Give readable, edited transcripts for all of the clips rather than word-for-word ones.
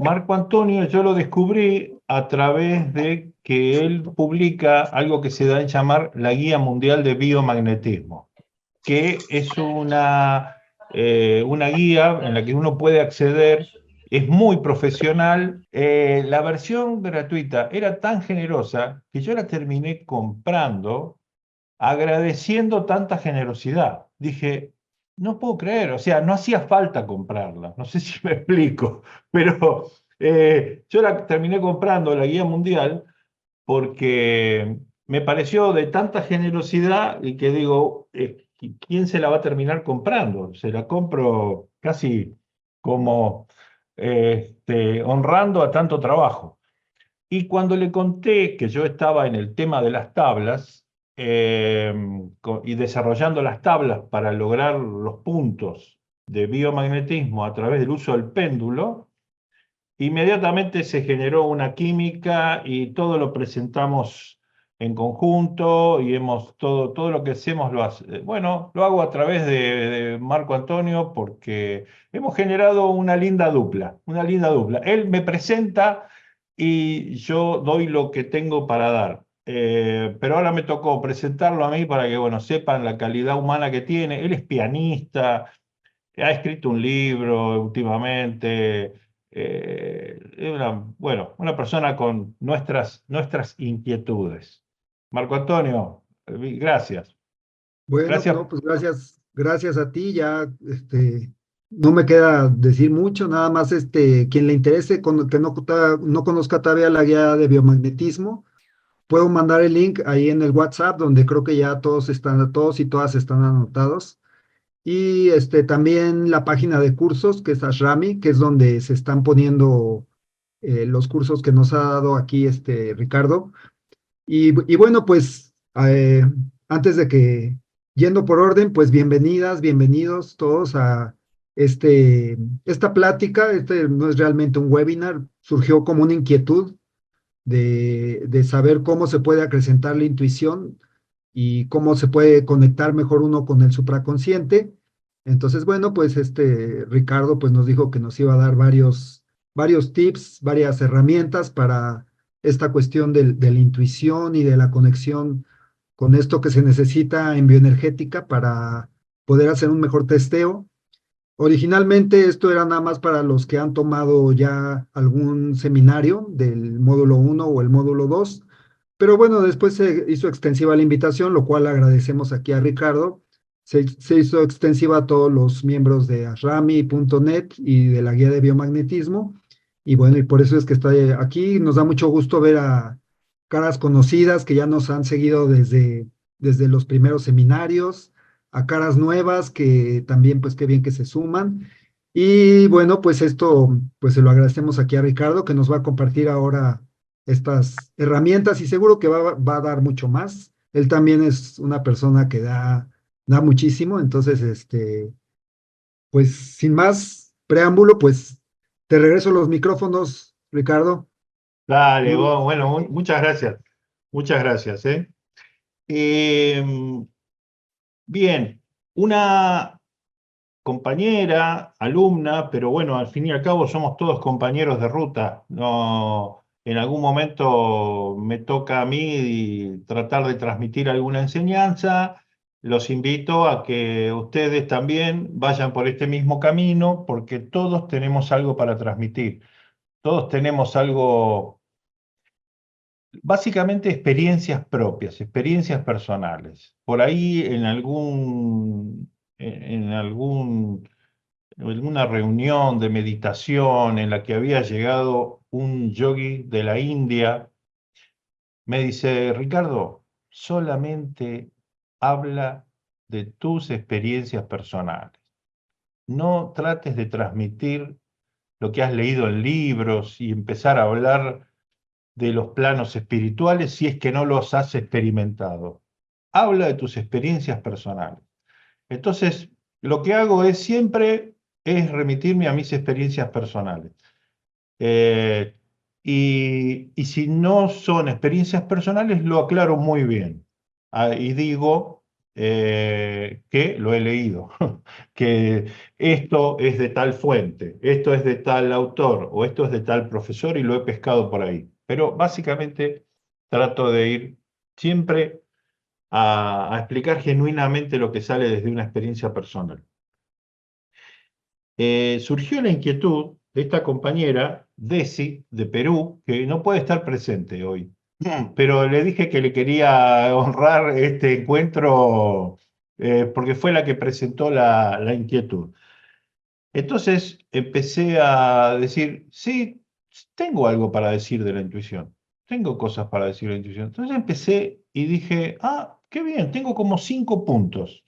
Marco Antonio yo lo descubrí a través de que él publica algo que se da en llamar la Guía Mundial de Biomagnetismo, que es una guía en la que uno puede acceder, es muy profesional. La versión gratuita era tan generosa que yo la terminé comprando agradeciendo tanta generosidad. Dije, no puedo creer, o sea, no hacía falta comprarla, no sé si me explico, pero yo la terminé comprando, la guía mundial, porque me pareció de tanta generosidad y que digo, ¿quién se la va a terminar comprando? Se la compro casi como honrando a tanto trabajo. Y cuando le conté que yo estaba en el tema de las tablas eh, y desarrollando las tablas para lograr los puntos de biomagnetismo a través del uso del péndulo, inmediatamente se generó una química y todo lo presentamos en conjunto y todo lo que hacemos bueno, lo hago a través de Marco Antonio porque hemos generado una linda dupla, una linda dupla. Él me presenta y yo doy lo que tengo para dar. Pero ahora me tocó presentarlo a mí para que, bueno, sepan la calidad humana que tiene. Él es pianista, ha escrito un libro últimamente, es bueno, una persona con nuestras inquietudes. Marco Antonio, gracias. Bueno, Gracias. no, pues gracias a ti. Ya, no me queda decir mucho, nada más, quien le interese, que no conozca todavía la guía de biomagnetismo, puedo mandar el link ahí en el WhatsApp, donde creo que ya todos y todas están anotados. Y también la página de cursos, que es Ashrami, que es donde se están poniendo los cursos que nos ha dado aquí Ricardo. Y bueno, pues antes de que, yendo por orden, pues bienvenidas, bienvenidos todos a esta plática. Este no es realmente un webinar, surgió como una inquietud de saber cómo se puede acrecentar la intuición y cómo se puede conectar mejor uno con el supraconsciente. Entonces, bueno, pues Ricardo pues nos dijo que nos iba a dar varios tips, varias herramientas para esta cuestión de la intuición y de la conexión con esto que se necesita en bioenergética para poder hacer un mejor testeo. Originalmente esto era nada más para los que han tomado ya algún seminario del módulo 1 o el módulo 2, pero bueno, después se hizo extensiva la invitación, lo cual agradecemos aquí a Ricardo. Se hizo extensiva a todos los miembros de asrami.net y de la guía de biomagnetismo. Y bueno, y por eso es que está aquí. Nos da mucho gusto ver a caras conocidas que ya nos han seguido desde los primeros seminarios, a caras nuevas que también, pues qué bien que se suman. Y bueno, pues esto, pues se lo agradecemos aquí a Ricardo, que nos va a compartir ahora estas herramientas y seguro que va a dar mucho más. Él también es una persona que da muchísimo, entonces, pues sin más preámbulo, pues te regreso los micrófonos, Ricardo. Dale, Muy bueno, muchas gracias. Muchas gracias, ¿eh? Eh, Bien, una compañera, alumna, pero bueno, al fin y al cabo somos todos compañeros de ruta. No, en algún momento me toca a mí tratar de transmitir alguna enseñanza. Los invito a que ustedes también vayan por este mismo camino, porque todos tenemos algo para transmitir. Todos tenemos algo, básicamente experiencias propias, experiencias personales. Por ahí en alguna reunión de meditación en la que había llegado un yogi de la India, me dice, Ricardo, solamente habla de tus experiencias personales. No trates de transmitir lo que has leído en libros y empezar a hablar de los planos espirituales si es que no los has experimentado. Habla de tus experiencias personales. Entonces, lo que hago es siempre es remitirme a mis experiencias personales. Eh, y si no son experiencias personales, lo aclaro muy bien. Y digo que lo he leído, que esto es de tal fuente, esto es de tal autor o esto es de tal profesor y lo he pescado por ahí. Pero básicamente trato de ir siempre a explicar genuinamente lo que sale desde una experiencia personal. Surgió la inquietud de esta compañera, Desi, de Perú, que no puede estar presente hoy. Pero le dije que le quería honrar este encuentro porque fue la que presentó la inquietud. Entonces empecé a decir, sí, tengo algo para decir de la intuición, tengo cosas para decir de la intuición. Entonces empecé y dije, ah, qué bien, tengo como 5 puntos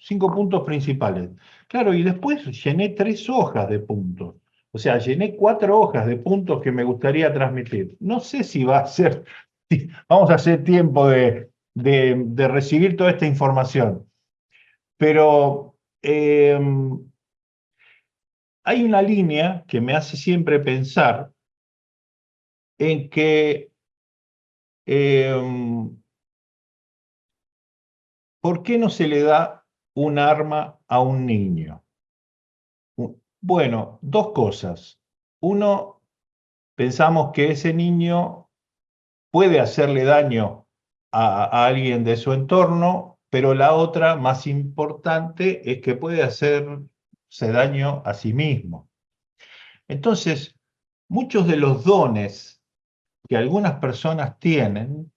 principales. Claro, y después llené 3 hojas de puntos. O sea, llené 4 hojas de puntos que me gustaría transmitir. No sé si va a ser, si vamos a hacer tiempo de recibir toda esta información, pero hay una línea que me hace siempre pensar en que eh, ¿por qué no se le da un arma a un niño? Bueno, 2 cosas. Uno, pensamos que ese niño puede hacerle daño a alguien de su entorno, pero la otra, más importante, es que puede hacerse daño a sí mismo. Entonces, muchos de los dones que algunas personas tienen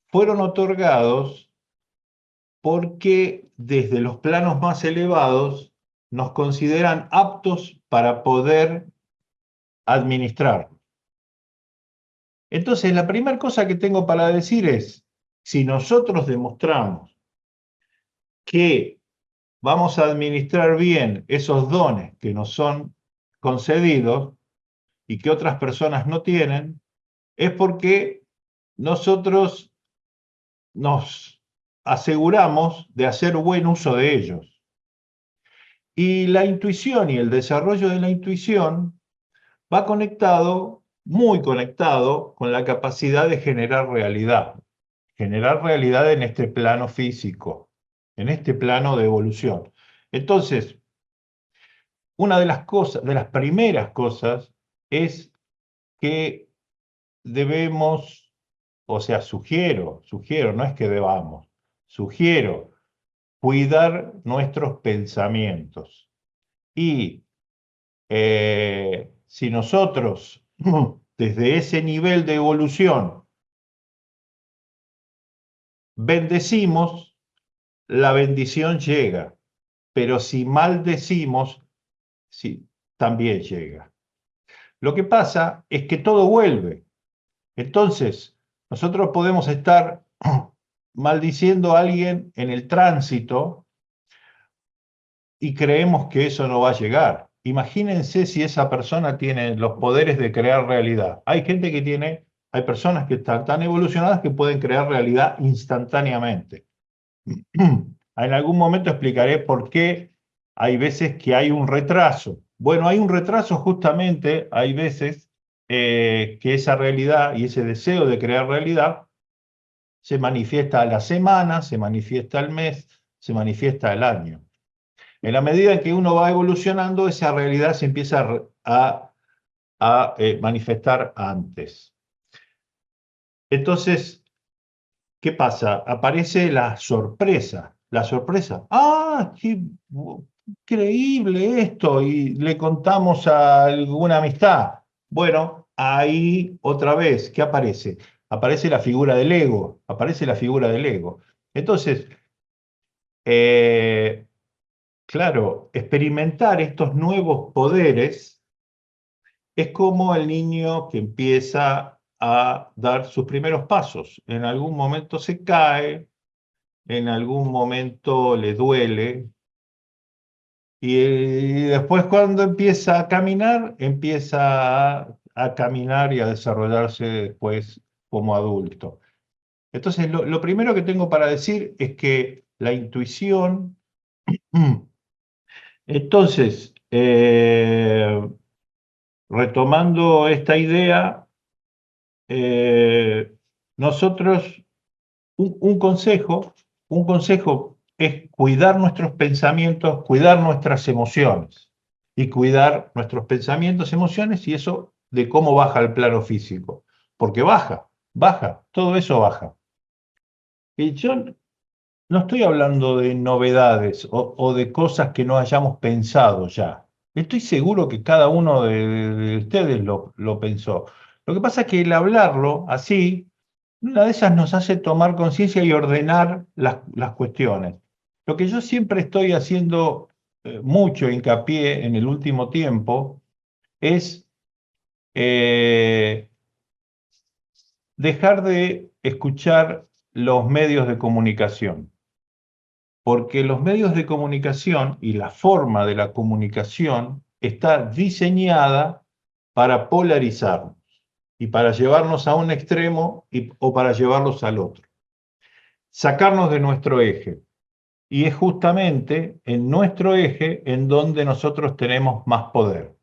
fueron otorgados porque desde los planos más elevados nos consideran aptos para poder administrar. Entonces, la primera cosa que tengo para decir es, si nosotros demostramos que vamos a administrar bien esos dones que nos son concedidos y que otras personas no tienen, es porque nosotros nos aseguramos de hacer buen uso de ellos. Y la intuición y el desarrollo de la intuición va conectado, muy conectado, con la capacidad de generar realidad en este plano físico, en este plano de evolución. Entonces, una de las cosas, de las primeras cosas, es que debemos, o sea, sugiero, no es que debamos, sugiero cuidar nuestros pensamientos. Y si nosotros, desde ese nivel de evolución, bendecimos, la bendición llega. Pero si maldecimos, sí, también llega. Lo que pasa es que todo vuelve. Entonces, nosotros podemos estar maldiciendo a alguien en el tránsito y creemos que eso no va a llegar. Imagínense si esa persona tiene los poderes de crear realidad. Hay gente que tiene, hay personas que están tan evolucionadas que pueden crear realidad instantáneamente. En algún momento explicaré por qué hay veces que hay un retraso. Bueno, hay un retraso justamente, hay veces que esa realidad y ese deseo de crear realidad se manifiesta a la semana, se manifiesta al mes, se manifiesta al año. En la medida en que uno va evolucionando, esa realidad se empieza a manifestar antes. Entonces, ¿qué pasa? Aparece la sorpresa. La sorpresa. ¡Ah! ¡Qué increíble esto! Y le contamos a alguna amistad. Bueno, ahí otra vez, ¿qué aparece? Aparece la figura del ego. Aparece la figura del ego. Entonces, eh, claro, experimentar estos nuevos poderes es como el niño que empieza a dar sus primeros pasos. En algún momento se cae, en algún momento le duele, y después cuando empieza a caminar, empieza a caminar y a desarrollarse después como adulto. Entonces, lo primero que tengo para decir es que la intuición, entonces, retomando esta idea, nosotros, un consejo es cuidar nuestros pensamientos, cuidar nuestras emociones y cuidar nuestros pensamientos, emociones y eso de cómo baja el plano físico. Porque baja, todo eso baja. Y yo no estoy hablando de novedades o de cosas que no hayamos pensado ya. Estoy seguro que cada uno de ustedes lo pensó. Lo que pasa es que el hablarlo así, una de esas nos hace tomar conciencia y ordenar las cuestiones. Lo que yo siempre estoy haciendo mucho hincapié en el último tiempo es eh, dejar de escuchar los medios de comunicación. Porque los medios de comunicación y la forma de la comunicación está diseñada para polarizarnos y para llevarnos a un extremo o para llevarlos al otro. Sacarnos de nuestro eje. Y es justamente en nuestro eje en donde nosotros tenemos más poder.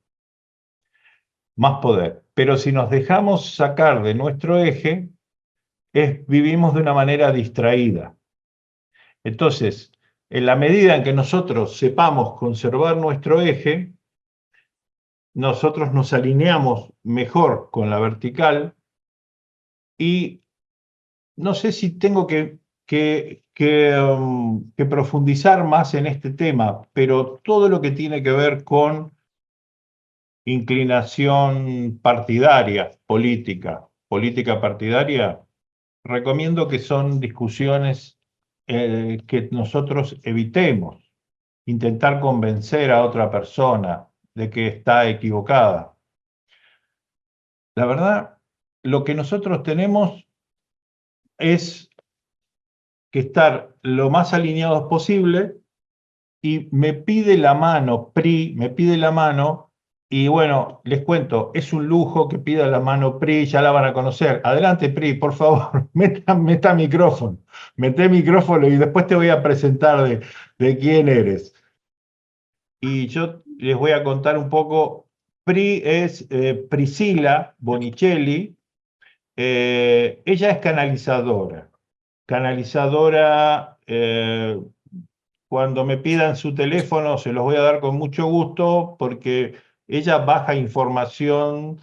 Más poder. Pero si nos dejamos sacar de nuestro eje, vivimos de una manera distraída. Entonces, en la medida en que nosotros sepamos conservar nuestro eje, nosotros nos alineamos mejor con la vertical y no sé si tengo que profundizar más en este tema, pero todo lo que tiene que ver con inclinación partidaria, política partidaria, recomiendo que son discusiones que nosotros evitemos. Intentar convencer a otra persona de que está equivocada. La verdad, lo que nosotros tenemos es que estar lo más alineados posible y me pide la mano, PRI, me pide la mano, y bueno, les cuento, es un lujo que pida la mano PRI, ya la van a conocer. Adelante, PRI, por favor, meta micrófono, mete micrófono y después te voy a presentar de quién eres. Y yo les voy a contar un poco. PRI es Priscila Bonicelli. Ella es canalizadora. Canalizadora, cuando me pidan su teléfono se los voy a dar con mucho gusto porque ella baja información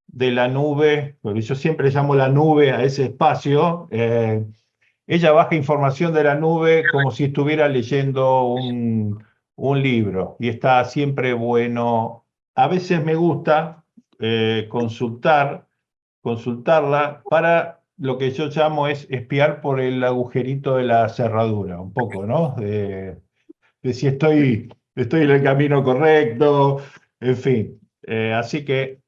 de la nube, porque yo siempre llamo la nube a ese espacio. Ella baja información de la nube como si estuviera leyendo un libro y está siempre bueno. A veces me gusta consultarla para lo que yo llamo es espiar por el agujerito de la cerradura, un poco, ¿no? De si estoy en el camino correcto, en fin. Así que,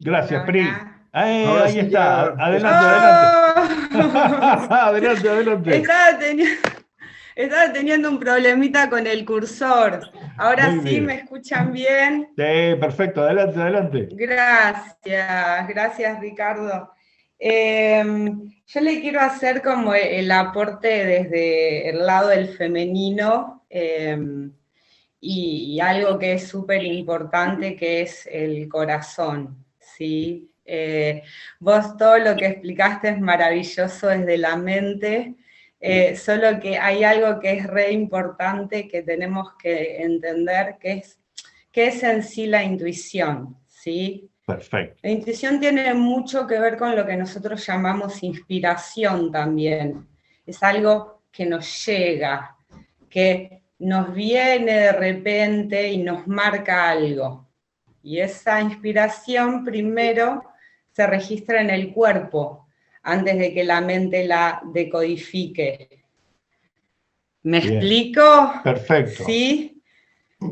gracias, Hola, Pri. hola. Ahora Ahí sí está, ya adelante, adelante. ¡Oh! Adelante, adelante. Estaba teniendo un problemita con el cursor. Muy Ahora sí, ¿me bien. escuchan bien? Sí, perfecto, adelante, adelante. Gracias, Ricardo. Yo le quiero hacer como el aporte desde el lado del femenino y algo que es súper importante, que es el corazón, ¿sí? Vos todo lo que explicaste es maravilloso desde la mente, solo que hay algo que es re importante que tenemos que entender, que es en sí la intuición, ¿sí? Perfecto. La intuición tiene mucho que ver con lo que nosotros llamamos inspiración también. Es algo que nos llega, que nos viene de repente y nos marca algo. Y esa inspiración primero se registra en el cuerpo, antes de que la mente la decodifique. ¿Me Bien, explico? perfecto. ¿Sí?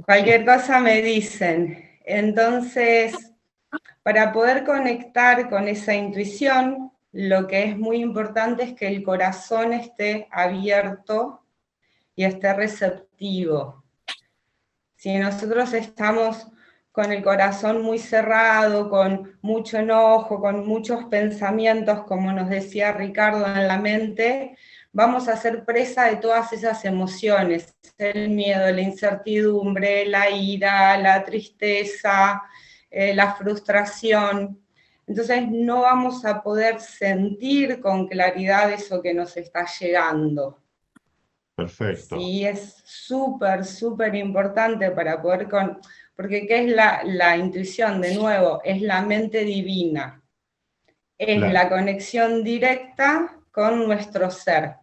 Cualquier cosa me dicen. Entonces, para poder conectar con esa intuición, lo que es muy importante es que el corazón esté abierto y esté receptivo. Si nosotros estamos con el corazón muy cerrado, con mucho enojo, con muchos pensamientos, como nos decía Ricardo, en la mente, vamos a ser presa de todas esas emociones, el miedo, la incertidumbre, la ira, la tristeza, la frustración. Entonces no vamos a poder sentir con claridad eso que nos está llegando. Perfecto. Sí, es súper, súper importante para poder porque ¿qué es la intuición? De nuevo, es la mente divina, es Claro, la conexión directa con nuestro ser.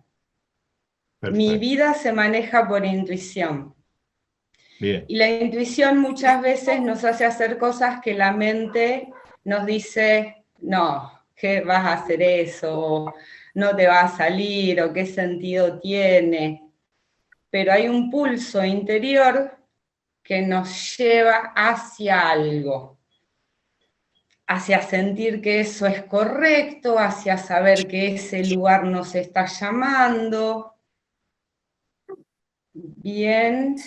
Mi perfecto. vida se maneja por intuición. Bien. Y la intuición muchas veces nos hace hacer cosas que la mente nos dice, no, ¿qué vas a hacer eso? No te va a salir, o qué sentido tiene. Pero hay un pulso interior que nos lleva hacia algo, hacia sentir que eso es correcto, hacia saber que ese lugar nos está llamando. Bien,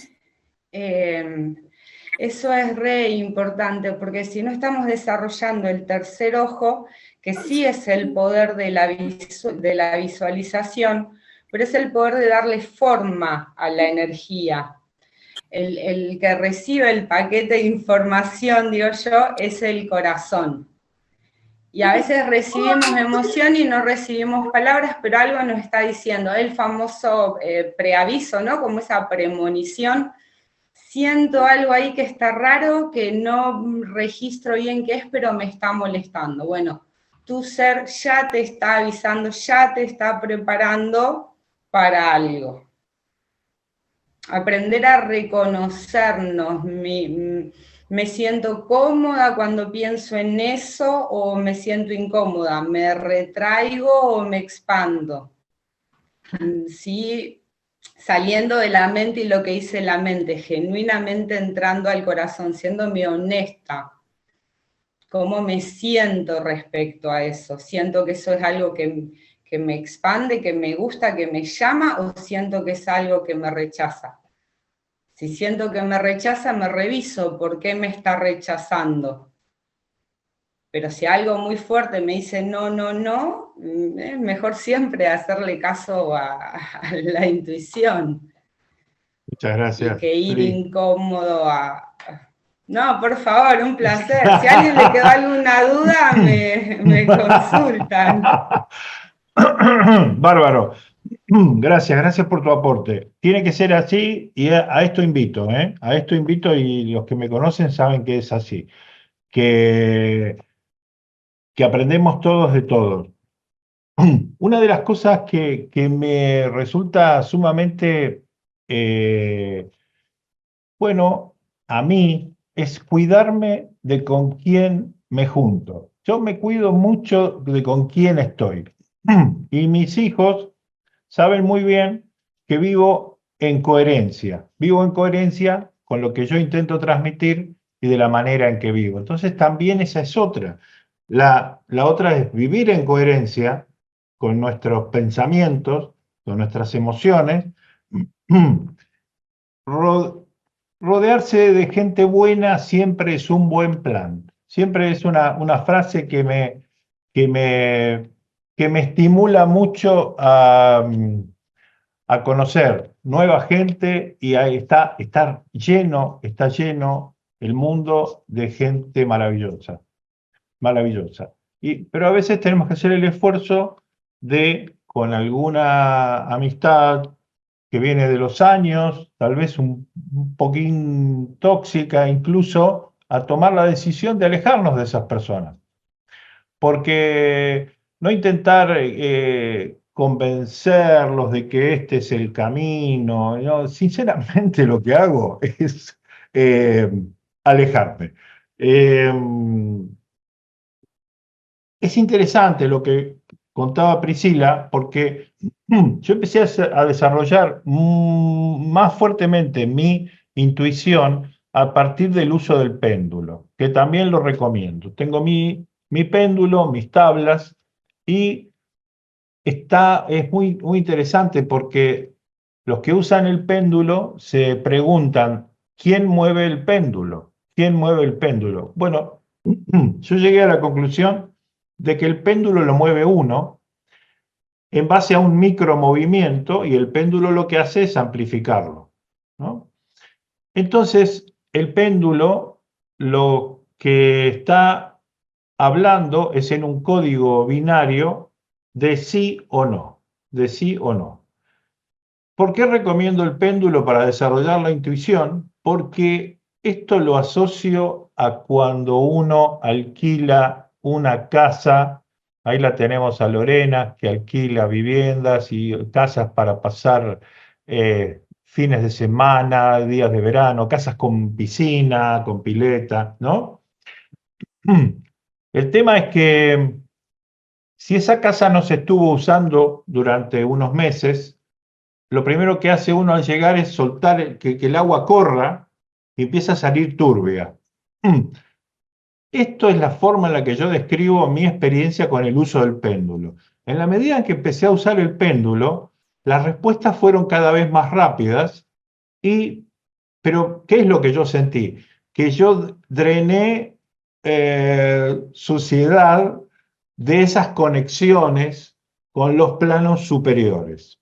eso es re importante, porque si no estamos desarrollando el tercer ojo, que sí es el poder de la visualización, pero es el poder de darle forma a la energía. El que recibe el paquete de información, digo yo, es el corazón. Y a veces recibimos emoción y no recibimos palabras, pero algo nos está diciendo. El famoso preaviso, ¿no? Como esa premonición. Siento algo ahí que está raro, que no registro bien qué es, pero me está molestando. Bueno, tu ser ya te está avisando, ya te está preparando para algo. Aprender a reconocernos. Me siento cómoda cuando pienso en eso o me siento incómoda, me retraigo o me expando. Sí, saliendo de la mente y lo que dice la mente, genuinamente entrando al corazón, siéndome honesta. ¿Cómo me siento respecto a eso? ¿Siento que eso es algo que me expande, que me gusta, que me llama, o siento que es algo que me rechaza? Si siento que me rechaza, me reviso por qué me está rechazando. Pero si algo muy fuerte me dice no, no, no, es mejor siempre hacerle caso a la intuición Muchas y gracias, que ir Pri. incómodo a... No, por favor, un placer. Si a alguien le quedó alguna duda, me consultan. Bárbaro. Gracias por tu aporte. Tiene que ser así y a esto invito, ¿eh? A esto invito y los que me conocen saben que es así, que, que aprendemos todos de todos. Una de las cosas que me resulta sumamente, bueno, a mí es cuidarme de con quién me junto. Yo me cuido mucho de con quién estoy. Y mis hijos saben muy bien que vivo en coherencia con lo que yo intento transmitir y de la manera en que vivo. Entonces también esa es otra. La otra es vivir en coherencia con nuestros pensamientos, con nuestras emociones, ro- rodearse de gente buena siempre es un buen plan. Siempre es una frase que me, que me estimula mucho a conocer nueva gente y ahí está lleno el mundo de gente maravillosa, maravillosa. Pero a veces tenemos que hacer el esfuerzo de, con alguna amistad que viene de los años, tal vez un poquín tóxica, incluso a tomar la decisión de alejarnos de esas personas. Porque no intentar convencerlos de que este es el camino, no, sinceramente lo que hago es eh, alejarme. Eh, es interesante lo que contaba Priscila, porque yo empecé a desarrollar más fuertemente mi intuición a partir del uso del péndulo, que también lo recomiendo. Tengo mi péndulo, mis tablas, y es muy interesante porque los que usan el péndulo se preguntan, ¿quién mueve el péndulo? ¿Quién mueve el péndulo? Bueno, yo llegué a la conclusión de que el péndulo lo mueve uno en base a un micromovimiento y el péndulo lo que hace es amplificarlo, ¿no? Entonces, el péndulo lo que está hablando es en un código binario de sí o no, de sí o no. ¿Por qué recomiendo el péndulo para desarrollar la intuición? Porque esto lo asocio a cuando uno alquila una casa. Ahí la tenemos a Lorena, que alquila viviendas y casas para pasar fines de semana, días de verano, casas con piscina, con pileta, ¿no? El tema es que si esa casa no se estuvo usando durante unos meses, lo primero que hace uno al llegar es soltar, que el agua corra y empieza a salir turbia. Esto es la forma en la que yo describo mi experiencia con el uso del péndulo. En la medida en que empecé a usar el péndulo, las respuestas fueron cada vez más rápidas, pero ¿qué es lo que yo sentí? Que yo drené suciedad de esas conexiones con los planos superiores.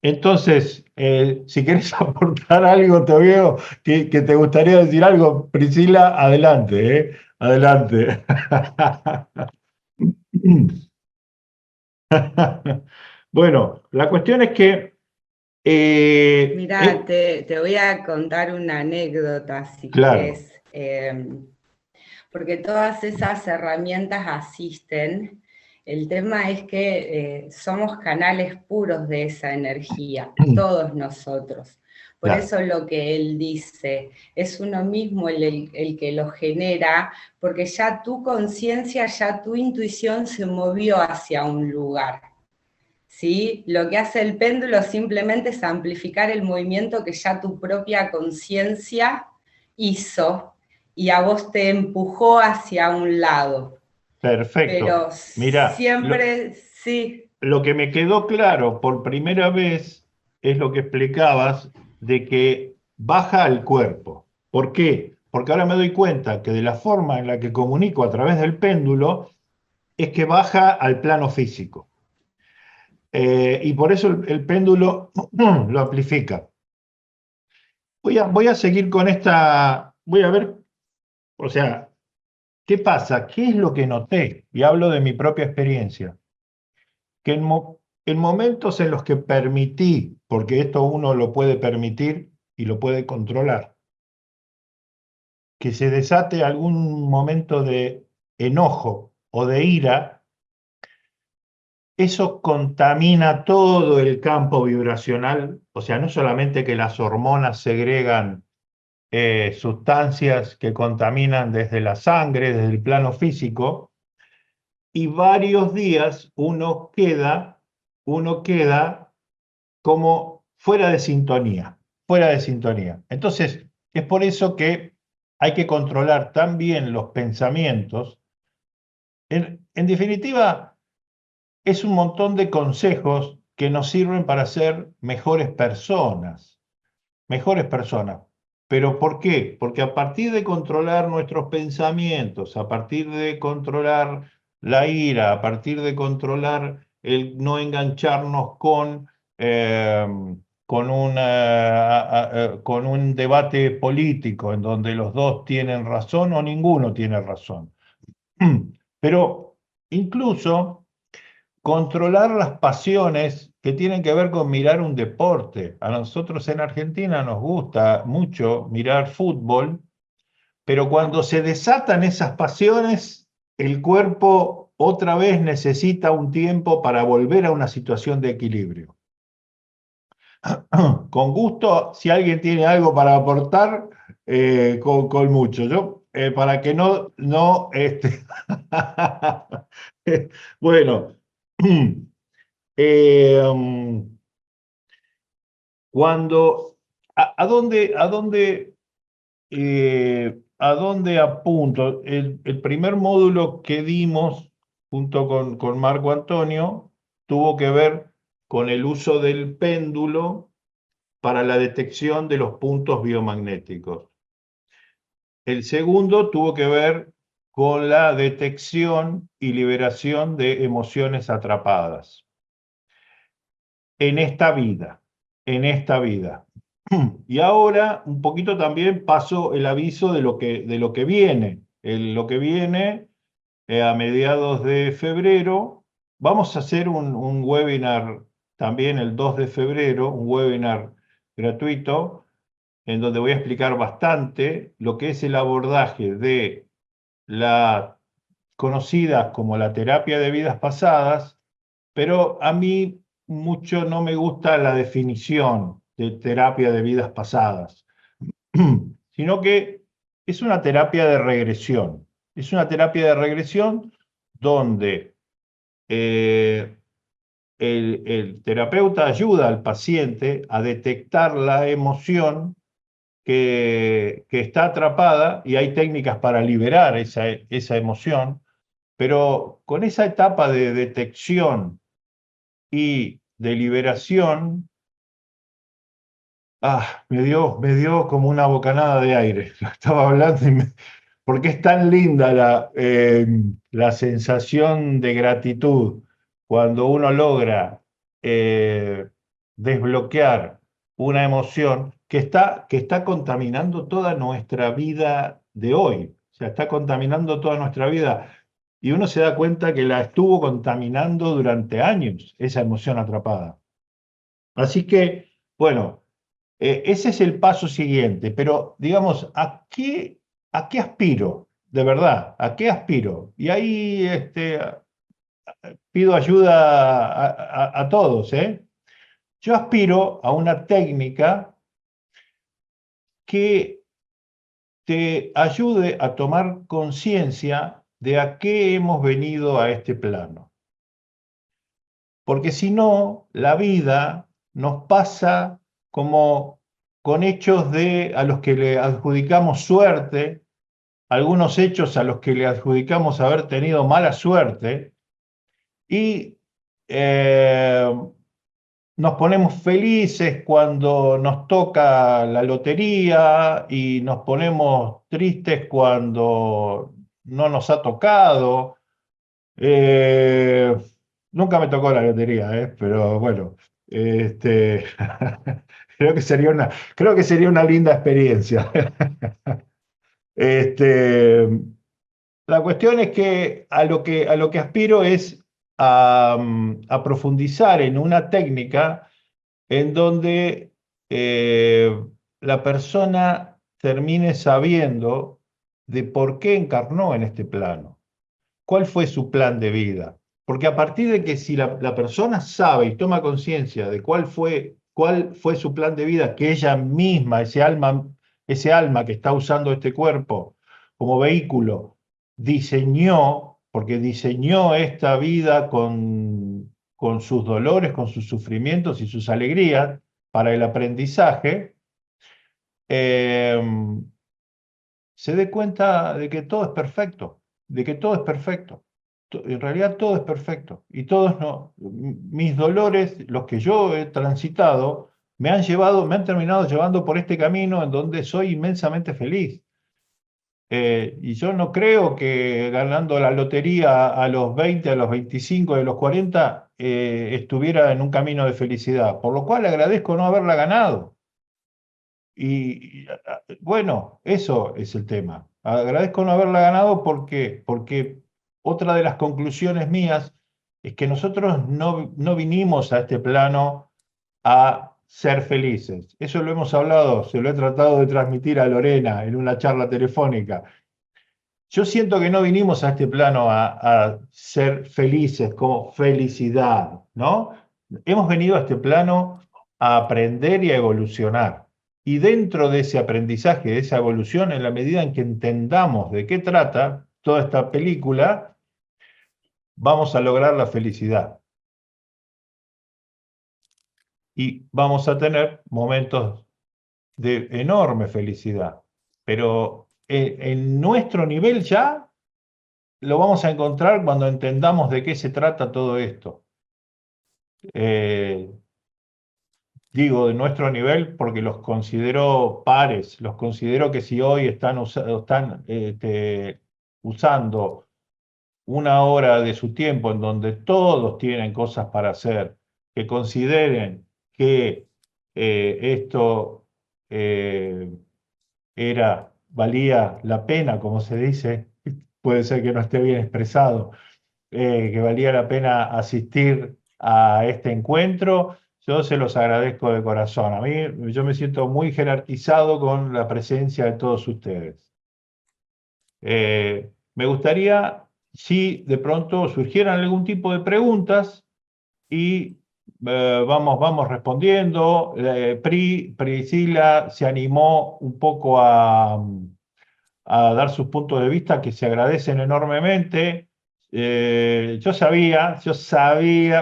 Entonces, si quieres aportar algo, te veo que te gustaría decir algo, Priscila, adelante, adelante. Bueno, la cuestión es que... Mirá, te voy a contar una anécdota, si claro, querés, porque todas esas herramientas asisten. El tema es que somos canales puros de esa energía, todos nosotros. Por claro, eso lo que él dice, es uno mismo el que lo genera, porque ya tu conciencia, ya tu intuición se movió hacia un lugar. ¿Sí? Lo que hace el péndulo simplemente es amplificar el movimiento que ya tu propia conciencia hizo y a vos te empujó hacia un lado. perfecto. Pero Mira, siempre, sí, lo que me quedó claro por primera vez es lo que explicabas de que baja al cuerpo. ¿Por qué? Porque ahora me doy cuenta que de la forma en la que comunico a través del péndulo es que baja al plano físico. Y por eso el péndulo lo amplifica. Voy a seguir con esta, voy a ver, o sea, ¿qué pasa? ¿Qué es lo que noté? Y hablo de mi propia experiencia. Que en momentos en los que permití, porque esto uno lo puede permitir y lo puede controlar, que se desate algún momento de enojo o de ira, eso contamina todo el campo vibracional, o sea, no solamente que las hormonas segregan sustancias que contaminan desde la sangre, desde el plano físico, y varios días uno queda como fuera de sintonía, fuera de sintonía. Entonces, es por eso que hay que controlar también los pensamientos. En definitiva, es un montón de consejos que nos sirven para ser mejores personas, mejores personas. ¿Pero por qué? Porque a partir de controlar nuestros pensamientos, a partir de controlar la ira, a partir de controlar el no engancharnos eh, con un debate político en donde los dos tienen razón o ninguno tiene razón. Pero incluso controlar las pasiones que tienen que ver con mirar un deporte. A nosotros en Argentina nos gusta mucho mirar fútbol, pero cuando se desatan esas pasiones, el cuerpo otra vez necesita un tiempo para volver a una situación de equilibrio. Con gusto, si alguien tiene algo para aportar, con mucho. Yo, para que bueno, um, cuando, a dónde apunto? El primer módulo que dimos junto con Marco Antonio tuvo que ver con el uso del péndulo para la detección de los puntos biomagnéticos. El segundo tuvo que ver con la detección y liberación de emociones atrapadas en esta vida, en esta vida. Y ahora un poquito también paso el aviso de lo que viene. Lo que viene a mediados de febrero, vamos a hacer un webinar también el 2 de febrero un webinar gratuito en donde voy a explicar bastante lo que es el abordaje de la conocida como la terapia de vidas pasadas, pero a mí mucho no me gusta la definición de terapia de vidas pasadas, sino que es una terapia de regresión. Es una terapia de regresión donde el terapeuta ayuda al paciente a detectar la emoción que está atrapada y hay técnicas para liberar esa emoción, pero con esa etapa de detección y de liberación, me dio como una bocanada de aire. Estaba hablando porque es tan linda la sensación de gratitud cuando uno logra desbloquear una emoción que está contaminando toda nuestra vida de hoy. O sea, está contaminando toda nuestra vida. Y uno se da cuenta que la estuvo contaminando durante años, esa emoción atrapada. Así que, bueno, ese es el paso siguiente, pero digamos, ¿a qué aspiro? De verdad, ¿a qué aspiro? Y ahí pido ayuda a todos, ¿eh? Yo aspiro a una técnica que te ayude a tomar conciencia de a qué hemos venido a este plano. Porque si no, la vida nos pasa como con hechos a los que le adjudicamos suerte, algunos hechos a los que le adjudicamos haber tenido mala suerte, y nos ponemos felices cuando nos toca la lotería y nos ponemos tristes cuando no nos ha tocado. Eh, Nunca me tocó la lotería, pero bueno, este, creo que sería una linda experiencia. Este, la cuestión es que a lo que aspiro es a profundizar en una técnica en donde la persona termine sabiendo de por qué encarnó en este plano, cuál fue su plan de vida. Porque a partir de que si la persona sabe y toma conciencia de cuál fue su plan de vida, que ella misma, ese alma que está usando este cuerpo como vehículo, diseñó, porque diseñó esta vida con sus dolores, con sus sufrimientos y sus alegrías para el aprendizaje, eh, se dé cuenta de que todo es perfecto, de que todo es perfecto. En realidad todo es perfecto. Y todos no, mis dolores, los que yo he transitado, me han terminado llevando por este camino en donde soy inmensamente feliz. Y yo no creo que ganando la lotería a los 20, a los 25, a los 40, estuviera en un camino de felicidad, por lo cual agradezco no haberla ganado. Bueno, eso es el tema. Agradezco no haberla ganado porque otra de las conclusiones mías es que nosotros no vinimos a este plano a ser felices. Eso lo hemos hablado, se lo he tratado de transmitir a Lorena en una charla telefónica. Yo siento que no vinimos a este plano a ser felices como felicidad, ¿no? Hemos venido a este plano a aprender y a evolucionar. Y dentro de ese aprendizaje, de esa evolución, en la medida en que entendamos de qué trata toda esta película, vamos a lograr la felicidad. Y vamos a tener momentos de enorme felicidad. Pero en nuestro nivel ya lo vamos a encontrar cuando entendamos de qué se trata todo esto. Eh, Digo de nuestro nivel porque los considero pares, los considero que si hoy están usando una hora de su tiempo en donde todos tienen cosas para hacer, que consideren que esto eh, valía la pena, como se dice, puede ser que no esté bien expresado, que valía la pena asistir a este encuentro. Yo se los agradezco de corazón. A mí, yo me siento muy jerarquizado con la presencia de todos ustedes. Me gustaría, si de pronto surgieran algún tipo de preguntas, y vamos respondiendo. Priscila se animó un poco a dar sus puntos de vista que se agradecen enormemente. Yo sabía,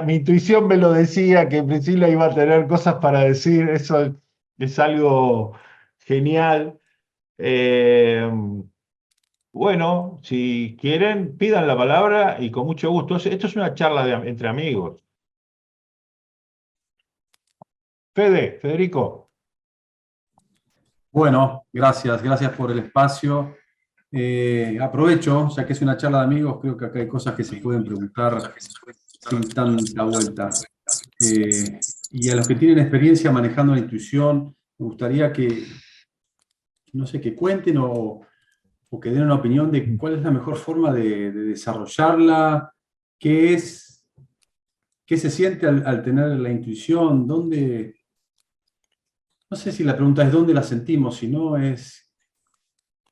mi intuición me lo decía que Priscila iba a tener cosas para decir, eso es algo genial. Eh, bueno, si quieren, pidan la palabra y con mucho gusto. Esto es una charla entre amigos. Federico. Bueno, gracias por el espacio. Aprovecho, ya que es una charla de amigos, creo que acá hay cosas que se pueden preguntar sin tanta vuelta. Y a los que tienen experiencia manejando la intuición, me gustaría que, no sé, que cuenten o que den una opinión de cuál es la mejor forma de desarrollarla, qué se siente al tener la intuición, dónde, no sé si la pregunta es dónde la sentimos, sino es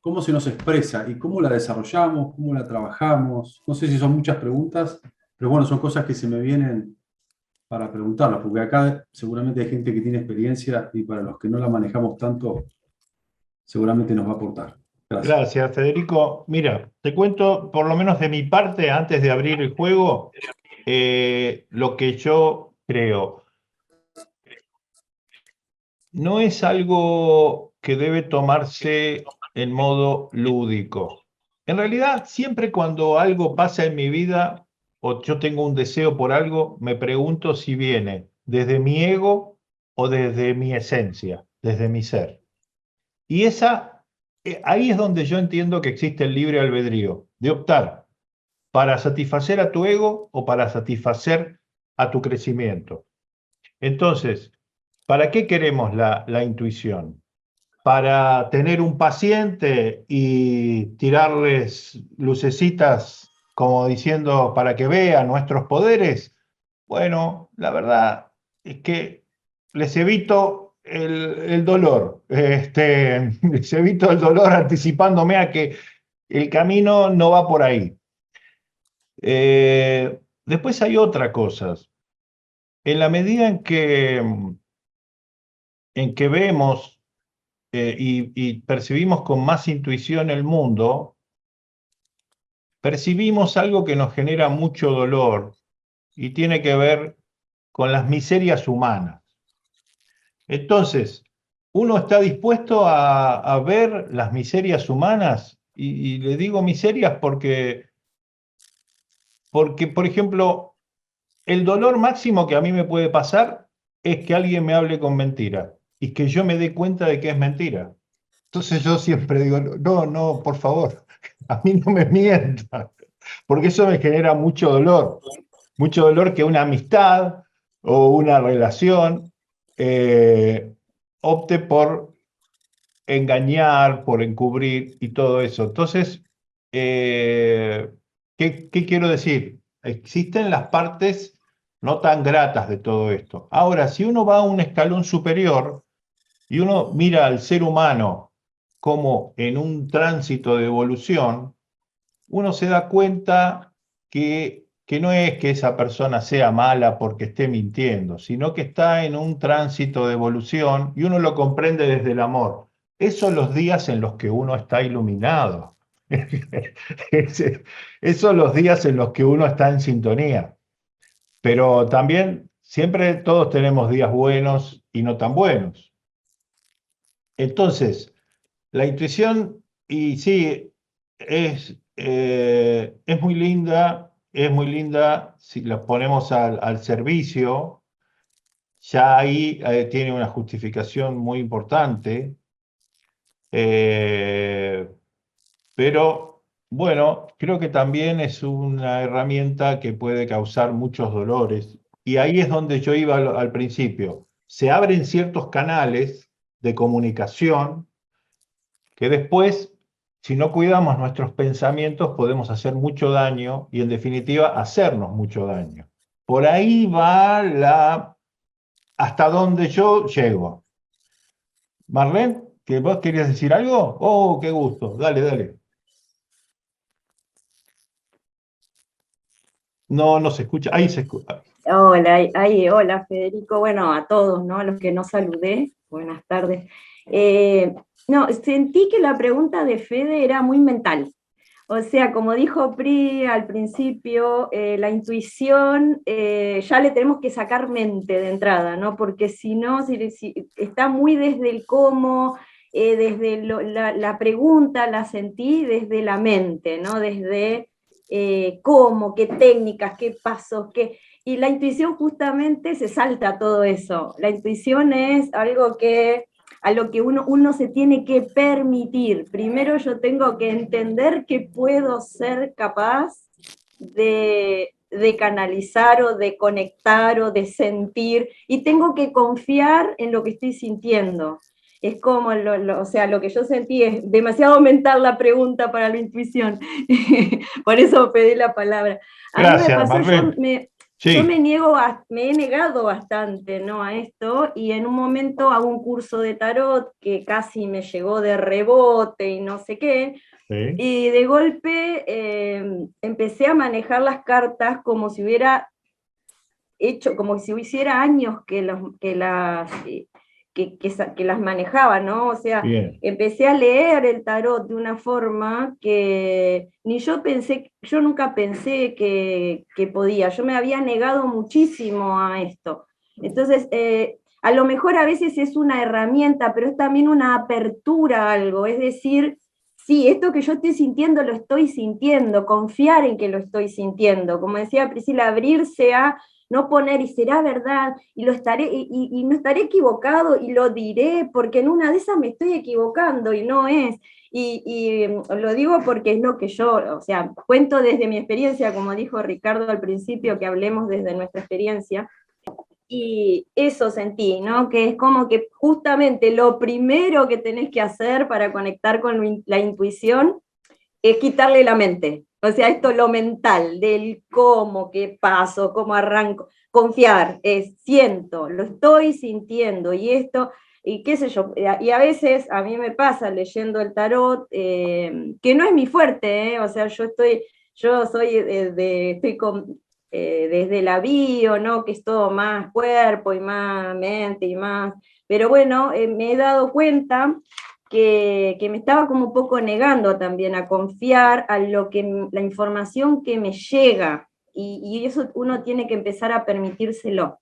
cómo se nos expresa y cómo la desarrollamos, cómo la trabajamos. No sé si son muchas preguntas, pero bueno, son cosas que se me vienen para preguntarlas, porque acá seguramente hay gente que tiene experiencia y para los que no la manejamos tanto, seguramente nos va a aportar. Gracias. Gracias, Federico. Mira, te cuento, por lo menos de mi parte, antes de abrir el juego, lo que yo creo. No es algo que debe tomarse en modo lúdico. En realidad, siempre cuando algo pasa en mi vida o yo tengo un deseo por algo, me pregunto si viene desde mi ego o desde mi esencia, desde mi ser. Y ahí es donde yo entiendo que existe el libre albedrío, de optar para satisfacer a tu ego o para satisfacer a tu crecimiento. Entonces, ¿para qué queremos la intuición? ¿Para tener un paciente y tirarles lucecitas como diciendo para que vean nuestros poderes? Bueno, la verdad es que les evito el dolor. Les evito el dolor anticipándome a que el camino no va por ahí. Después hay otra cosa. En la medida en que vemos y percibimos con más intuición el mundo, percibimos algo que nos genera mucho dolor y tiene que ver con las miserias humanas. Entonces, uno está dispuesto a ver las miserias humanas, y le digo miserias porque, por ejemplo, el dolor máximo que a mí me puede pasar es que alguien me hable con mentira y que yo me dé cuenta de que es mentira. Entonces yo siempre digo, no, no, por favor, a mí no me mientan, porque eso me genera mucho dolor que una amistad o una relación opte por engañar, por encubrir y todo eso. Entonces, ¿qué quiero decir? Existen las partes no tan gratas de todo esto. Ahora, si uno va a un escalón superior y uno mira al ser humano como en un tránsito de evolución, uno se da cuenta que no es que esa persona sea mala porque esté mintiendo, sino que está en un tránsito de evolución y uno lo comprende desde el amor. Esos son los días en los que uno está iluminado. Esos son los días en los que uno está en sintonía. Pero también siempre todos tenemos días buenos y no tan buenos. Entonces, la intuición, y sí, es muy linda si la ponemos al servicio, ya ahí tiene una justificación muy importante, eh, pero bueno, creo que también es una herramienta que puede causar muchos dolores, y ahí es donde yo iba al principio. Se abren ciertos canales de comunicación que después, si no cuidamos nuestros pensamientos, podemos hacer mucho daño y en definitiva hacernos mucho daño. por ahí va hasta donde yo llego. Marlene, ¿que vos querías decir algo? Oh, qué gusto. Dale, dale. No, no se escucha. Ahí se escucha. Hola, hola Federico, bueno, a todos, ¿no? A los que no saludé, buenas tardes. No, sentí que la pregunta de Fede era muy mental. O sea, como dijo Pri al principio, la intuición ya le tenemos que sacar mente de entrada, ¿no? Porque si no, si está muy desde el cómo, desde la pregunta la sentí desde la mente, ¿no? Desde cómo, qué técnicas, qué pasos, qué... Y la intuición justamente se salta todo eso. La intuición es algo a lo que uno se tiene que permitir. Primero yo tengo que entender que puedo ser capaz de canalizar o de conectar o de sentir, y tengo que confiar en lo que estoy sintiendo. Es como, o sea, lo que yo sentí es demasiado mental la pregunta para la intuición. Por eso pedí la palabra. A mí me Gracias, pasó, Marlene. yo Sí, me he negado bastante, ¿no? A esto, y en un momento hago un curso de tarot que casi me llegó de rebote y no sé qué, sí, y de golpe empecé a manejar las cartas como si hubiera hecho, como si hiciera años que las manejaba, ¿no? O sea, bien. empecé a leer el tarot de una forma que ni yo pensé, yo nunca pensé que podía, yo me había negado muchísimo a esto. Entonces, a lo mejor a veces es una herramienta, pero es también una apertura a algo, es decir, sí, esto que yo estoy sintiendo lo estoy sintiendo, confiar en que lo estoy sintiendo, como decía Priscila, abrirse a no poner, y será verdad, y lo estaré, y no estaré equivocado, y lo diré, porque en una de esas me estoy equivocando, y no es. Y lo digo porque es lo que yo, o sea, cuento desde mi experiencia, como dijo Ricardo al principio, que hablemos desde nuestra experiencia, y eso sentí, ¿no? Que es como que justamente lo primero que tenés que hacer para conectar con la intuición es quitarle la mente. O sea, esto lo mental, del cómo, qué paso, cómo arranco. Confiar, es siento, lo estoy sintiendo, y esto, y qué sé yo, y a veces a mí me pasa leyendo el tarot, que no es mi fuerte, o sea, yo soy estoy desde la bio, ¿no? Que es todo más cuerpo y más mente y más, pero bueno, me he dado cuenta que me estaba como un poco negando también a confiar a la información que me llega, y eso uno tiene que empezar a permitírselo.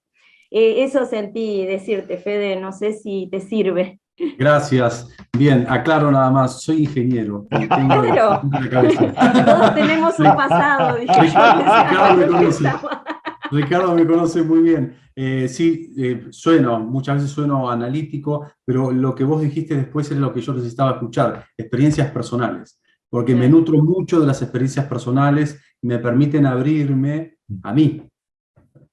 Eso sentí decirte, Fede, no sé si te sirve. Gracias. Bien, aclaro nada más, soy ingeniero y tengo Claro, en la cabeza. todos tenemos un pasado, dije yo, Ricardo me conoce. empezaba. Ricardo me conoce muy bien. Sí, muchas veces sueno analítico, pero lo que vos dijiste después es lo que yo necesitaba escuchar, experiencias personales, porque me nutro mucho de las experiencias personales y me permiten abrirme a mí.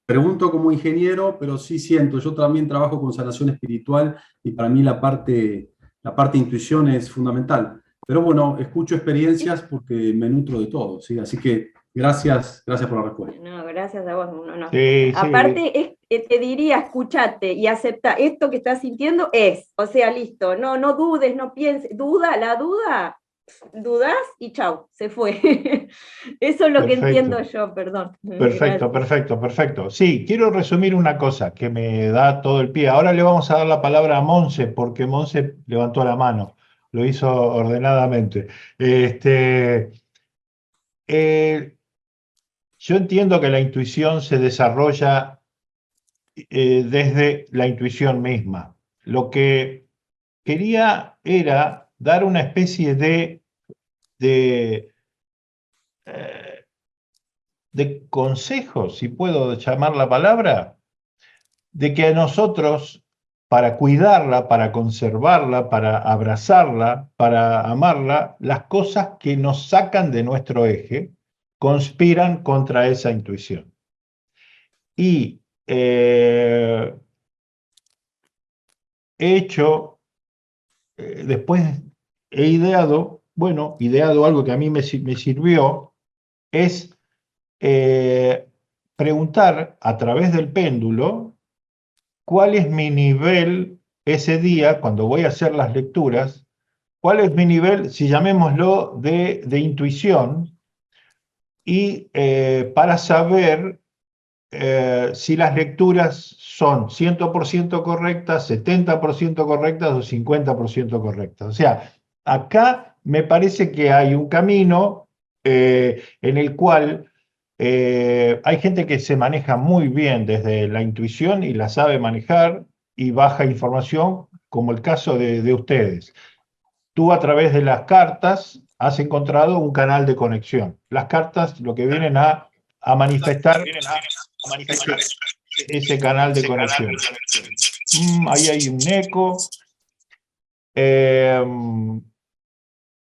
Pregunto como ingeniero, pero sí siento, yo también trabajo con sanación espiritual y para mí la parte intuición es fundamental. Pero bueno, escucho experiencias porque me nutro de todo, ¿sí? Así que gracias por la respuesta. No, gracias a vos. No. Sí, sí. Aparte, te diría, escuchate y acepta esto que estás sintiendo o sea, listo, no dudes, no pienses, dudás y chau, se fue. Eso es lo que entiendo Perfecto. yo, perdón. Perfecto, Gracias. perfecto, perfecto. Sí, quiero resumir una cosa que me da todo el pie. Ahora le vamos a dar la palabra a Monse, porque Monse levantó la mano, lo hizo ordenadamente. Este, eh, yo entiendo que la intuición se desarrolla desde la intuición misma. Lo que quería era dar una especie de, eh, de consejo, si puedo llamar la palabra, de que a nosotros, para cuidarla, para conservarla, para abrazarla, para amarla, las cosas que nos sacan de nuestro eje conspiran contra esa intuición. Y he hecho, después he ideado algo que a mí me sirvió, es preguntar a través del péndulo cuál es mi nivel ese día, cuando voy a hacer las lecturas, cuál es mi nivel, si llamémoslo, de intuición, y para saber si las lecturas son 100% correctas, 70% correctas o 50% correctas. O sea, acá me parece que hay un camino en el cual hay gente que se maneja muy bien desde la intuición y la sabe manejar y baja información, como el caso de ustedes. Tú a través de las cartas has encontrado un canal de conexión. Las cartas lo que vienen a manifestar ese canal de conexión. Ahí hay un eco.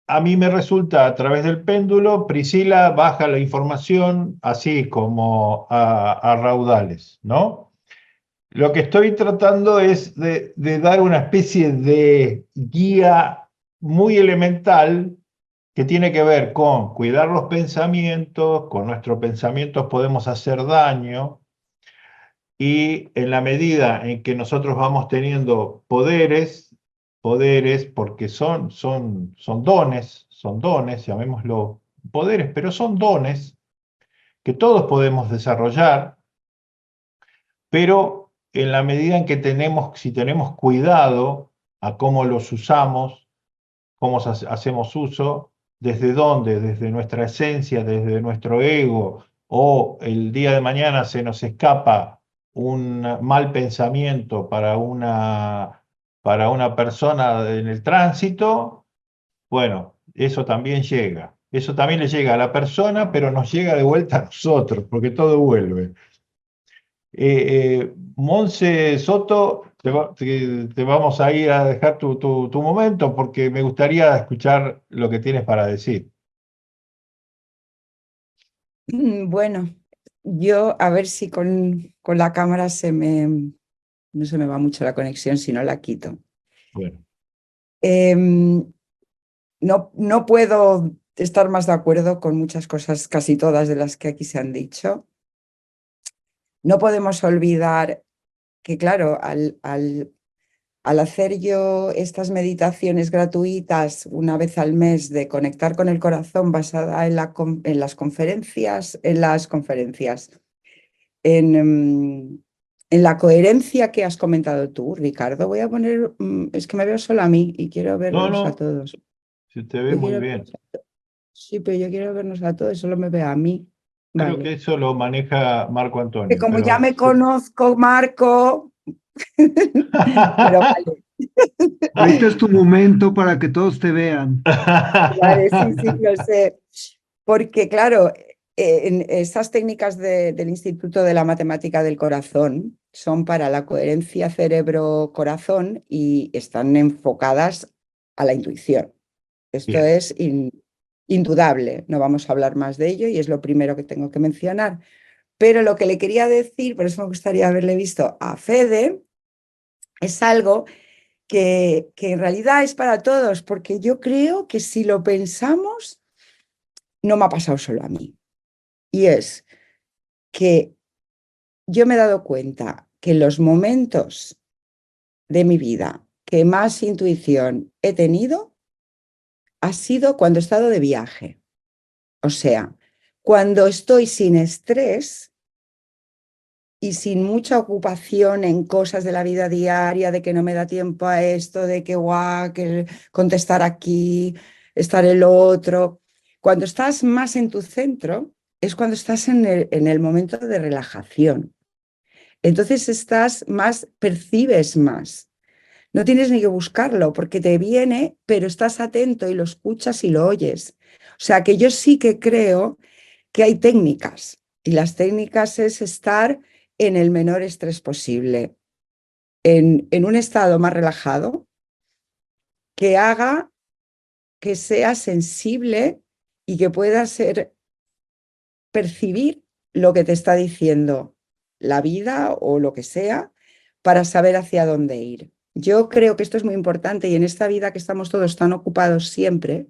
A mí me resulta a través del péndulo, Priscila baja la información así como a raudales, ¿no? Lo que estoy tratando es de dar una especie de guía muy elemental que tiene que ver con cuidar los pensamientos, con nuestros pensamientos podemos hacer daño, y en la medida en que nosotros vamos teniendo poderes porque son dones, llamémoslo poderes, pero son dones que todos podemos desarrollar, pero en la medida en que si tenemos cuidado a cómo los usamos, cómo hacemos uso, desde dónde, desde nuestra esencia, desde nuestro ego, o el día de mañana se nos escapa un mal pensamiento para una persona en el tránsito, bueno, eso también llega. Eso también le llega a la persona, pero nos llega de vuelta a nosotros, porque todo vuelve. Monse Soto, te vamos a ir a dejar tu momento porque me gustaría escuchar lo que tienes para decir. Bueno, yo a ver si con la cámara no se me va mucho la conexión, si no la quito. Bueno, No puedo estar más de acuerdo con muchas cosas, casi todas de las que aquí se han dicho. No podemos olvidar que, claro, al hacer yo estas meditaciones gratuitas una vez al mes de conectar con el corazón basada en las conferencias, en la coherencia que has comentado tú, Ricardo, voy a poner, es que me veo solo a mí y quiero verlos a todos. Se te ve muy bien. Sí, pero yo quiero vernos a todos, solo me veo a mí. Creo Vale. que eso lo maneja Marco Antonio. Que como pero ya me conozco, Marco, pero vale. Ahorita es tu momento para que todos te vean. Vale, sí, lo sé. Porque, claro, en estas técnicas del Instituto de la Matemática del Corazón son para la coherencia cerebro-corazón y están enfocadas a la intuición. Esto Bien. es indudable, no vamos a hablar más de ello y es lo primero que tengo que mencionar. Pero lo que le quería decir, por eso me gustaría haberle visto a Fede, es algo que en realidad es para todos, porque yo creo que si lo pensamos, no me ha pasado solo a mí. Y es que yo me he dado cuenta que en los momentos de mi vida que más intuición he tenido ha sido cuando he estado de viaje. O sea, cuando estoy sin estrés y sin mucha ocupación en cosas de la vida diaria, de que no me da tiempo a esto, de que guau, que contestar aquí, estar el otro. Cuando estás más en tu centro, es cuando estás en el momento de relajación. Entonces estás más, percibes más. No tienes ni que buscarlo porque te viene, pero estás atento y lo escuchas y lo oyes. O sea que yo sí que creo que hay técnicas y las técnicas es estar en el menor estrés posible, en un estado más relajado que haga que sea sensible y que pueda percibir lo que te está diciendo la vida o lo que sea para saber hacia dónde ir. Yo creo que esto es muy importante y en esta vida que estamos todos tan ocupados siempre,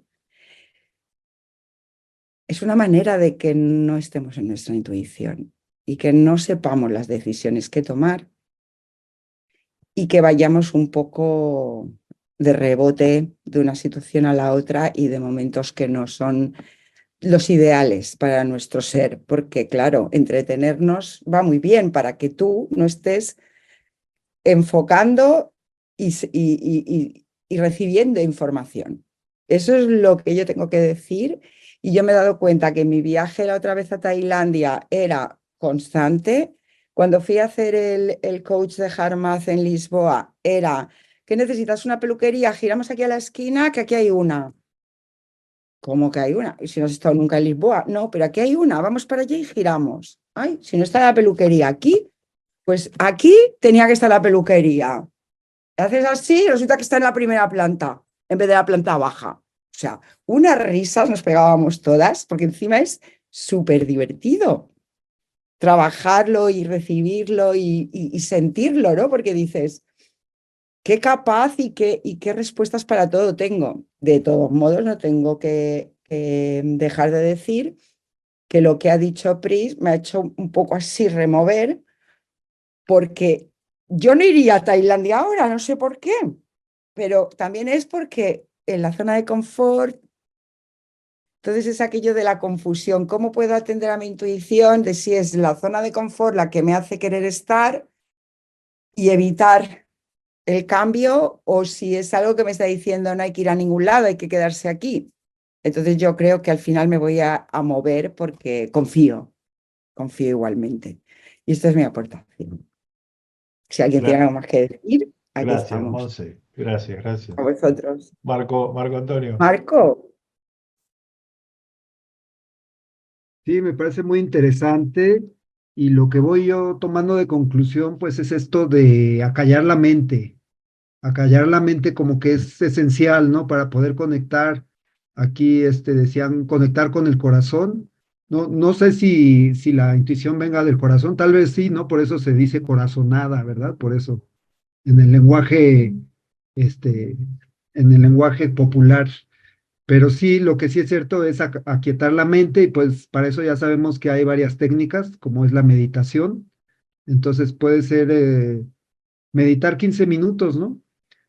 es una manera de que no estemos en nuestra intuición. y que no sepamos las decisiones que tomar y que vayamos un poco de rebote de una situación a la otra y de momentos que no son los ideales para nuestro ser, porque claro, entretenernos va muy bien para que tú no estés enfocando y recibiendo información. Eso es lo que yo tengo que decir, y yo me he dado cuenta que mi viaje la otra vez a Tailandia era constante. Cuando fui a hacer el coach de Harmaz en Lisboa, era que necesitas una peluquería, giramos aquí a la esquina, que aquí hay una. ¿Cómo que hay una? ¿Y si no has estado nunca en Lisboa? No, pero aquí hay una, vamos para allá y giramos. Ay, si no está la peluquería aquí, pues aquí tenía que estar la peluquería. Haces así, resulta que está en la primera planta, en vez de la planta baja. O sea, unas risas nos pegábamos todas, porque encima es súper divertido trabajarlo y recibirlo y sentirlo, ¿no? Porque dices, qué capaz y qué respuestas para todo tengo. De todos modos, no tengo que dejar de decir que lo que ha dicho Pris me ha hecho un poco así remover, porque yo no iría a Tailandia ahora, no sé por qué, pero también es porque en la zona de confort, entonces es aquello de la confusión. ¿Cómo puedo atender a mi intuición de si es la zona de confort la que me hace querer estar y evitar el cambio, o si es algo que me está diciendo no hay que ir a ningún lado, hay que quedarse aquí? Entonces yo creo que al final me voy a mover porque confío igualmente. Y esta es mi aportación. Si alguien tiene algo más que decir, aquí Gracias, estamos. Monse. Gracias, gracias. A vosotros. Marco Antonio. Marco. Sí, me parece muy interesante y lo que voy yo tomando de conclusión, pues es esto de acallar la mente como que es esencial, ¿no? Para poder conectar, aquí decían conectar con el corazón. No, no sé si la intuición venga del corazón, tal vez sí, ¿no? Por eso se dice corazonada, ¿verdad? Por eso, en el lenguaje, este, en el lenguaje popular. Pero sí, lo que sí es cierto es aquietar la mente y pues para eso ya sabemos que hay varias técnicas, como es la meditación. Entonces puede ser meditar 15 minutos, ¿no?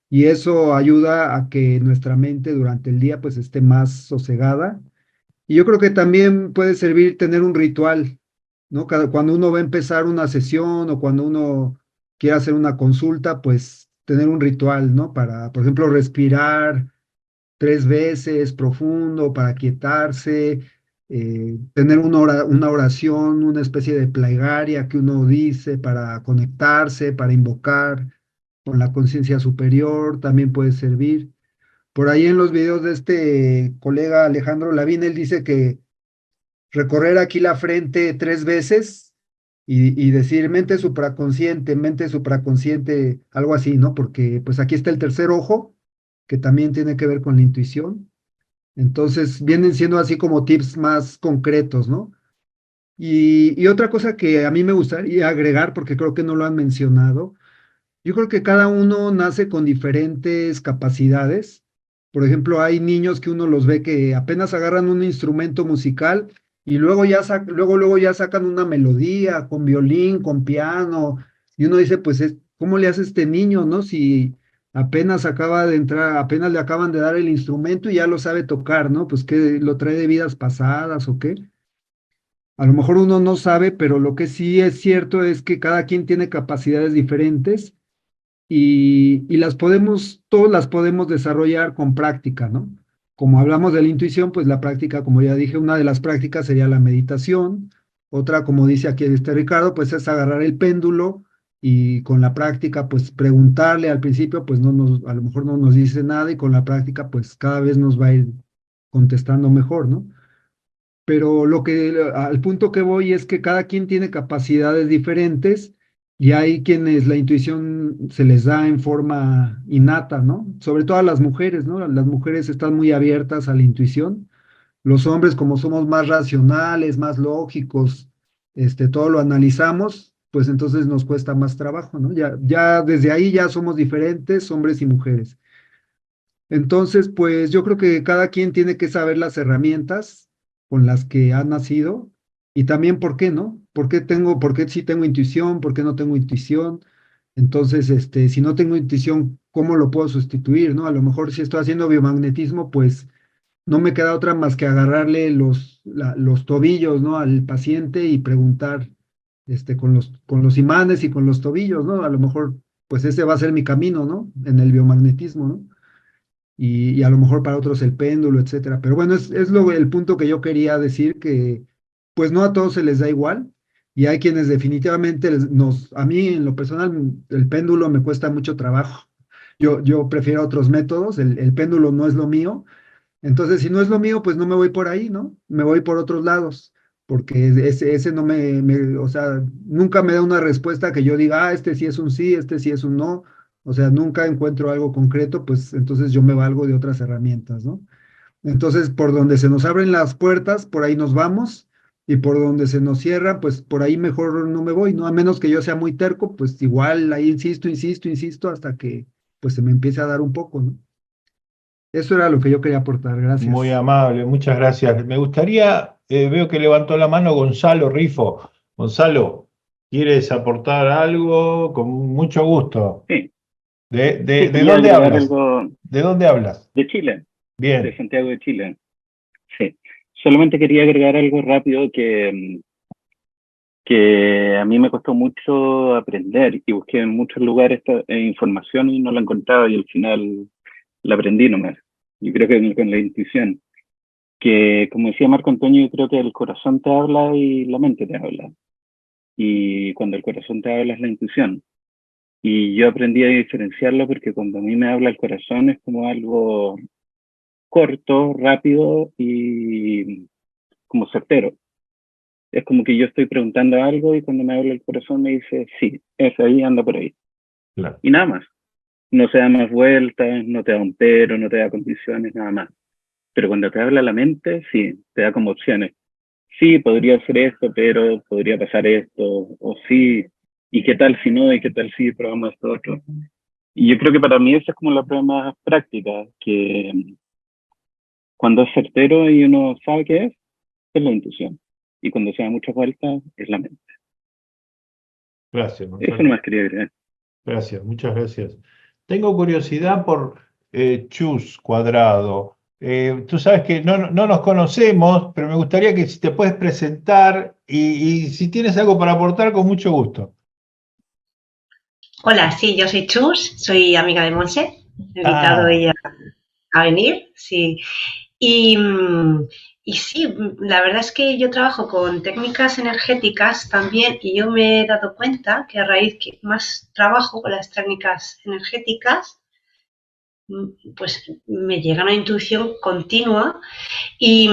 Y eso ayuda a que nuestra mente durante el día pues esté más sosegada. Y yo creo que también puede servir tener un ritual, ¿no? Cuando uno va a empezar una sesión o cuando uno quiere hacer una consulta, pues tener un ritual, ¿no? Para, por ejemplo, respirar 3 veces profundo para quietarse, tener una oración, una especie de plegaria que uno dice para conectarse, para invocar con la conciencia superior, también puede servir. Por ahí en los videos de este colega Alejandro Lavín, él dice que recorrer aquí la frente 3 veces y decir mente supraconsciente, algo así, ¿no? Porque pues aquí está el tercer ojo, que también tiene que ver con la intuición. Entonces vienen siendo así como tips más concretos, ¿no? Y otra cosa que a mí me gustaría agregar, porque creo que no lo han mencionado, yo creo que cada uno nace con diferentes capacidades. Por ejemplo, hay niños que uno los ve que apenas agarran un instrumento musical y luego ya sacan una melodía con violín, con piano, y uno dice, pues, ¿cómo le hace este niño, no? Si apenas acaba de entrar, apenas le acaban de dar el instrumento y ya lo sabe tocar, ¿no? Pues que lo trae de vidas pasadas o qué. A lo mejor uno no sabe, pero lo que sí es cierto es que cada quien tiene capacidades diferentes y todos las podemos desarrollar con práctica, ¿no? Como hablamos de la intuición, pues la práctica, como ya dije, una de las prácticas sería la meditación, otra, como dice aquí Ricardo, pues es agarrar el péndulo y con la práctica, pues preguntarle al principio, pues a lo mejor no nos dice nada y con la práctica, pues cada vez nos va a ir contestando mejor, ¿no? Pero al punto que voy es que cada quien tiene capacidades diferentes y hay quienes la intuición se les da en forma innata, ¿no? Sobre todo a las mujeres, ¿no? Las mujeres están muy abiertas a la intuición. Los hombres, como somos más racionales, más lógicos, todo lo analizamos, pues entonces nos cuesta más trabajo, ¿no? Ya desde ahí ya somos diferentes, hombres y mujeres. Entonces, pues yo creo que cada quien tiene que saber las herramientas con las que ha nacido y también, ¿por qué no? por qué sí tengo intuición, por qué no tengo intuición? Entonces, si no tengo intuición, ¿cómo lo puedo sustituir, no? A lo mejor si estoy haciendo biomagnetismo, pues no me queda otra más que agarrarle los tobillos, ¿no? Al paciente y preguntar, con los imanes y con los tobillos, ¿no? A lo mejor, pues ese va a ser mi camino, ¿no? En el biomagnetismo, ¿no? Y a lo mejor para otros el péndulo, etcétera. Pero bueno, el punto que yo quería decir, que pues no a todos se les da igual, y hay quienes definitivamente a mí en lo personal, el péndulo me cuesta mucho trabajo. Yo prefiero otros métodos, el péndulo no es lo mío, entonces si no es lo mío, pues no me voy por ahí, ¿no? Me voy por otros lados, porque ese no o sea, nunca me da una respuesta que yo diga, este sí es un sí, este sí es un no. O sea, nunca encuentro algo concreto, pues entonces yo me valgo de otras herramientas, ¿no? Entonces, por donde se nos abren las puertas, por ahí nos vamos, y por donde se nos cierra, pues por ahí mejor no me voy, ¿no? A menos que yo sea muy terco, pues igual ahí insisto, insisto, insisto, hasta que pues se me empiece a dar un poco, ¿no? Eso era lo que yo quería aportar, Muy gracias. amable, muchas gracias. Me gustaría, veo que levantó la mano Gonzalo Rifo. Gonzalo, ¿quieres aportar algo? Con mucho gusto. Sí, ¿De sí, de quería dónde agregar hablas? algo ¿De dónde hablas? de Chile, de Bien, Santiago de Chile. Sí, solamente quería agregar algo rápido que a mí me costó mucho aprender y busqué en muchos lugares información y no la encontraba y al final la aprendí nomás. Yo creo que con la intuición, que como decía Marco Antonio, yo creo que el corazón te habla y la mente te habla. Y cuando el corazón te habla es la intuición. Y yo aprendí a diferenciarlo porque cuando a mí me habla el corazón es como algo corto, rápido y como certero. Es como que yo estoy preguntando algo y cuando me habla el corazón me dice, sí, es ahí, anda por ahí. claro, Y nada más. No se da más vueltas, no te da un pero, no te da condiciones, nada más. Pero cuando te habla la mente, sí, te da como opciones. Sí, podría hacer esto, pero podría pasar esto, o sí, y qué tal si no, y qué tal si probamos esto otro. Y yo creo que para mí esa es como la prueba más práctica, que cuando es certero y uno sabe qué es la intuición. Y cuando se da muchas vueltas, es la mente. gracias, Eso Gonzalo. no más quería agregar. Gracias, muchas gracias. Tengo curiosidad por Chus Cuadrado. Tú sabes que no nos conocemos, pero me gustaría que si te puedes presentar y si tienes algo para aportar, con mucho gusto. Hola, sí, yo soy Chus, soy amiga de Monse, me ha invitado Ah, ella a venir, sí. Y, y sí, la verdad es que yo trabajo con técnicas energéticas también y yo me he dado cuenta que a raíz que más trabajo con las técnicas energéticas, pues me llega una intuición continua y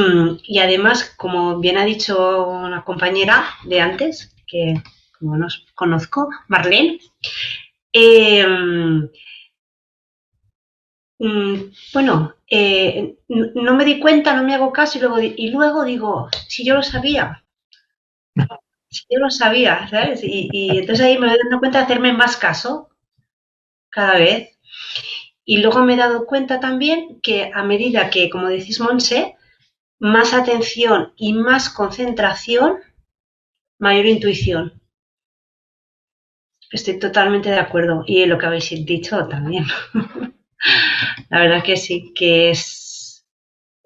además, como bien ha dicho una compañera de antes, que como nos conozco, Marlene, eh, bueno, no me di cuenta, no me hago caso y luego digo, si yo lo sabía, si yo lo sabía, ¿sabes? Y entonces ahí me doy dando cuenta de hacerme más caso cada vez. Y luego me he dado cuenta también que a medida que, como decís, Monse, más atención y más concentración, mayor intuición. Estoy totalmente de acuerdo. Y en lo que habéis dicho también. La verdad que sí, que es.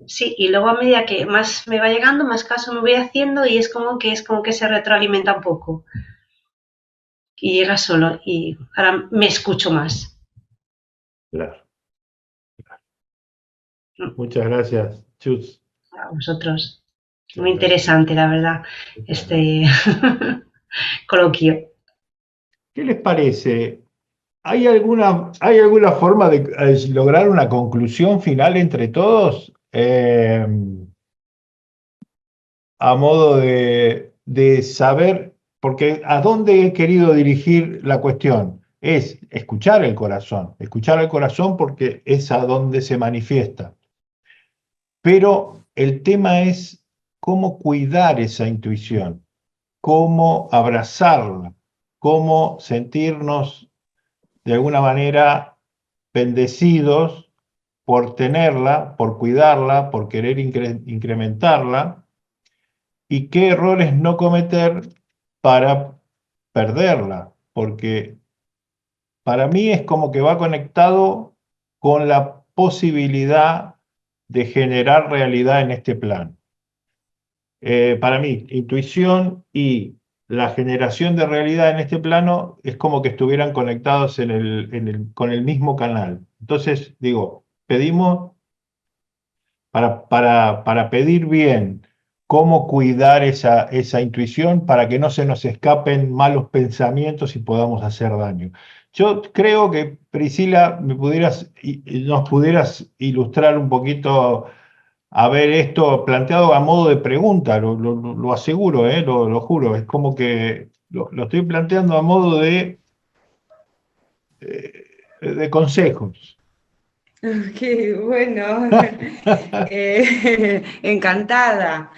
Sí, y luego a medida que más me va llegando, más caso me voy haciendo y es como que se retroalimenta un poco. Y llega solo y ahora me escucho más. claro. Muchas gracias, Chus. A vosotros. Muchas Muy gracias. interesante, la verdad, Muchas gracias. este coloquio. ¿Qué les parece? ¿Hay alguna forma de lograr una conclusión final entre todos? A modo de saber, porque a dónde he querido dirigir la cuestión es escuchar el corazón porque es a donde se manifiesta. Pero el tema es cómo cuidar esa intuición, cómo abrazarla, cómo sentirnos de alguna manera bendecidos por tenerla, por cuidarla, por querer incrementarla y qué errores no cometer para perderla, porque para mí es como que va conectado con la posibilidad de generar realidad en este plano. Para mí, intuición y la generación de realidad en este plano es como que estuvieran conectados con el mismo canal. Entonces, digo, pedimos para pedir bien cómo cuidar esa intuición para que no se nos escapen malos pensamientos y podamos hacer daño. Yo creo que, Priscila, nos pudieras ilustrar un poquito, a ver, esto planteado a modo de pregunta, lo aseguro, lo juro, es como que lo estoy planteando a modo de consejos. Qué bueno, encantada.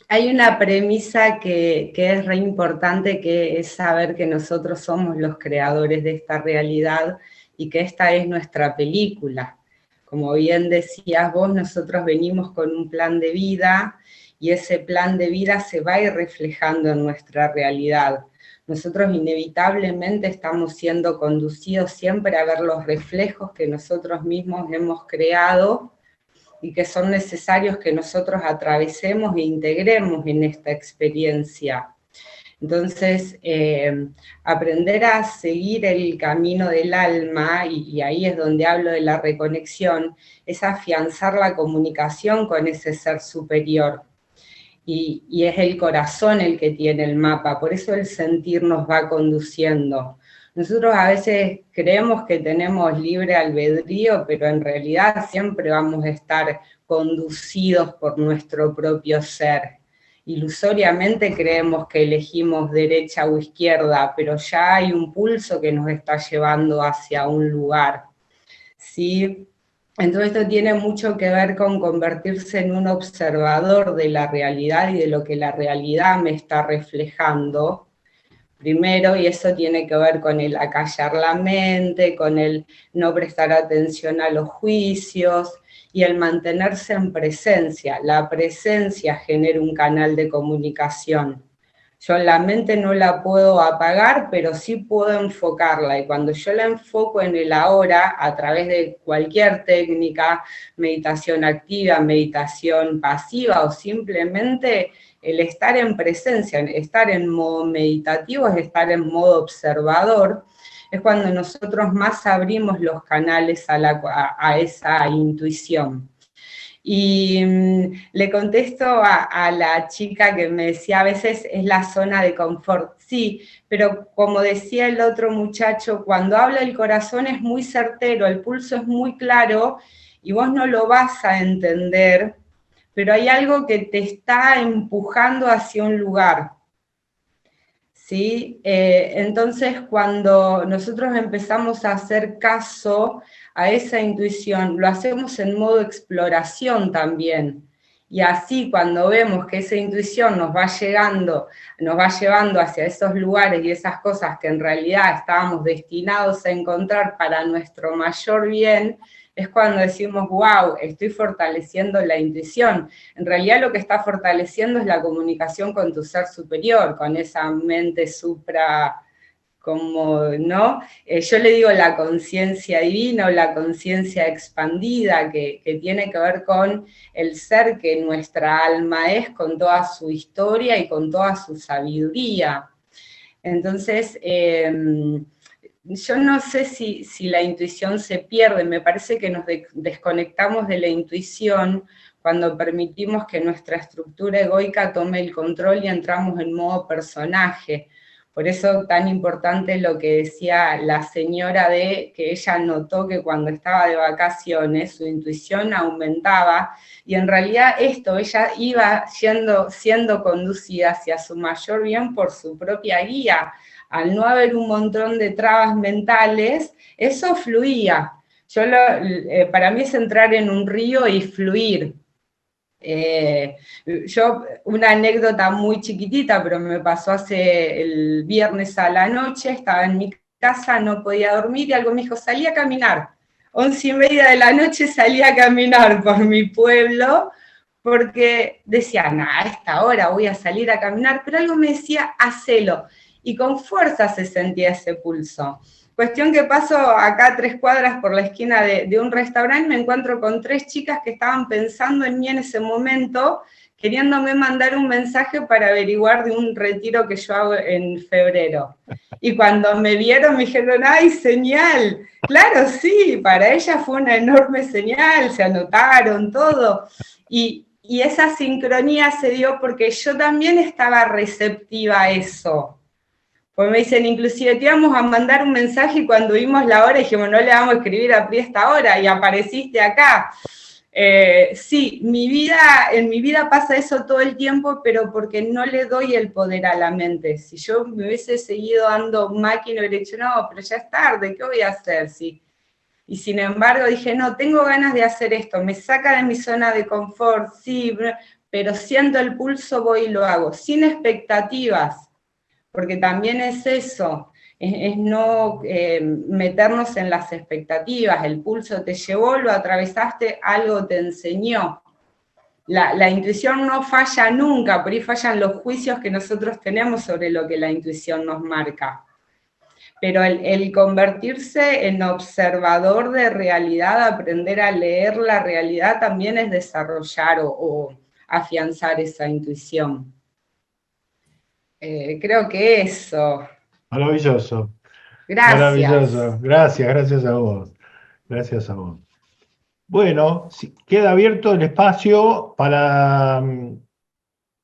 Hay una premisa que es re importante, que es saber que nosotros somos los creadores de esta realidad y que esta es nuestra película. Como bien decías vos, nosotros venimos con un plan de vida y ese plan de vida se va a ir reflejando en nuestra realidad. Nosotros inevitablemente estamos siendo conducidos siempre a ver los reflejos que nosotros mismos hemos creado y que son necesarios que nosotros atravesemos e integremos en esta experiencia. Entonces, aprender a seguir el camino del alma, y ahí es donde hablo de la reconexión, es afianzar la comunicación con ese ser superior. Y es el corazón el que tiene el mapa, por eso el sentir nos va conduciendo. Nosotros a veces creemos que tenemos libre albedrío, pero en realidad siempre vamos a estar conducidos por nuestro propio ser. Ilusoriamente creemos que elegimos derecha o izquierda, pero ya hay un pulso que nos está llevando hacia un lugar, ¿sí? Entonces esto tiene mucho que ver con convertirse en un observador de la realidad y de lo que la realidad me está reflejando, primero, y eso tiene que ver con el acallar la mente, con el no prestar atención a los juicios y el mantenerse en presencia. La presencia genera un canal de comunicación. Yo la mente no la puedo apagar, pero sí puedo enfocarla, y cuando yo la enfoco en el ahora, a través de cualquier técnica, meditación activa, meditación pasiva, o simplemente el estar en presencia, estar en modo meditativo es estar en modo observador, es cuando nosotros más abrimos los canales a esa intuición. Y le contesto a la chica que me decía, a veces es la zona de confort. Sí, pero como decía el otro muchacho, cuando habla el corazón es muy certero, el pulso es muy claro y vos no lo vas a entender, pero hay algo que te está empujando hacia un lugar, ¿sí? Entonces, cuando nosotros empezamos a hacer caso a esa intuición, lo hacemos en modo exploración también. Y así, cuando vemos que esa intuición nos va llevando hacia esos lugares y esas cosas que en realidad estábamos destinados a encontrar para nuestro mayor bien, es cuando decimos, wow, estoy fortaleciendo la intuición. En realidad lo que está fortaleciendo es la comunicación con tu ser superior, con esa mente supra, como, ¿no? Yo le digo la conciencia divina o la conciencia expandida, que tiene que ver con el ser que nuestra alma es, con toda su historia y con toda su sabiduría. Entonces, yo no sé si la intuición se pierde, me parece que nos desconectamos de la intuición cuando permitimos que nuestra estructura egoica tome el control y entramos en modo personaje. Por eso tan importante lo que decía la señora, de que ella notó que cuando estaba de vacaciones su intuición aumentaba, y en realidad ella iba siendo conducida hacia su mayor bien por su propia guía. Al no haber un montón de trabas mentales, eso fluía. Para mí es entrar en un río y fluir. Una anécdota muy chiquitita, pero me pasó hace el viernes a la noche, estaba en mi casa, no podía dormir, y algo me dijo, salí a caminar. 11:30 de la noche salí a caminar por mi pueblo, porque decía, a esta hora voy a salir a caminar, pero algo me decía, hacelo. Y con fuerza se sentía ese pulso. Cuestión que paso acá a 3 cuadras por la esquina de un restaurante, me encuentro con 3 chicas que estaban pensando en mí en ese momento, queriéndome mandar un mensaje para averiguar de un retiro que yo hago en febrero. Y cuando me vieron me dijeron, ¡ay, señal! Claro, sí, para ella fue una enorme señal, se anotaron todo. Y esa sincronía se dio porque yo también estaba receptiva a eso. Pues me dicen, inclusive te íbamos a mandar un mensaje y cuando vimos la hora dijimos, no le vamos a escribir a Pri esta hora y apareciste acá. Sí, en mi vida pasa eso todo el tiempo, pero porque no le doy el poder a la mente. Si yo me hubiese seguido dando máquina, hubiera dicho, no, pero ya es tarde, ¿qué voy a hacer? Sí. Y sin embargo dije, no, tengo ganas de hacer esto, me saca de mi zona de confort, sí, pero siento el pulso, voy y lo hago, sin expectativas. Porque también es eso, es no meternos en las expectativas, el pulso te llevó, lo atravesaste, algo te enseñó. La intuición no falla nunca, por ahí fallan los juicios que nosotros tenemos sobre lo que la intuición nos marca. Pero el convertirse en observador de realidad, aprender a leer la realidad, también es desarrollar o afianzar esa intuición. Creo que eso. Maravilloso. Gracias. Maravilloso. Gracias a vos. Gracias a vos. Bueno, queda abierto el espacio para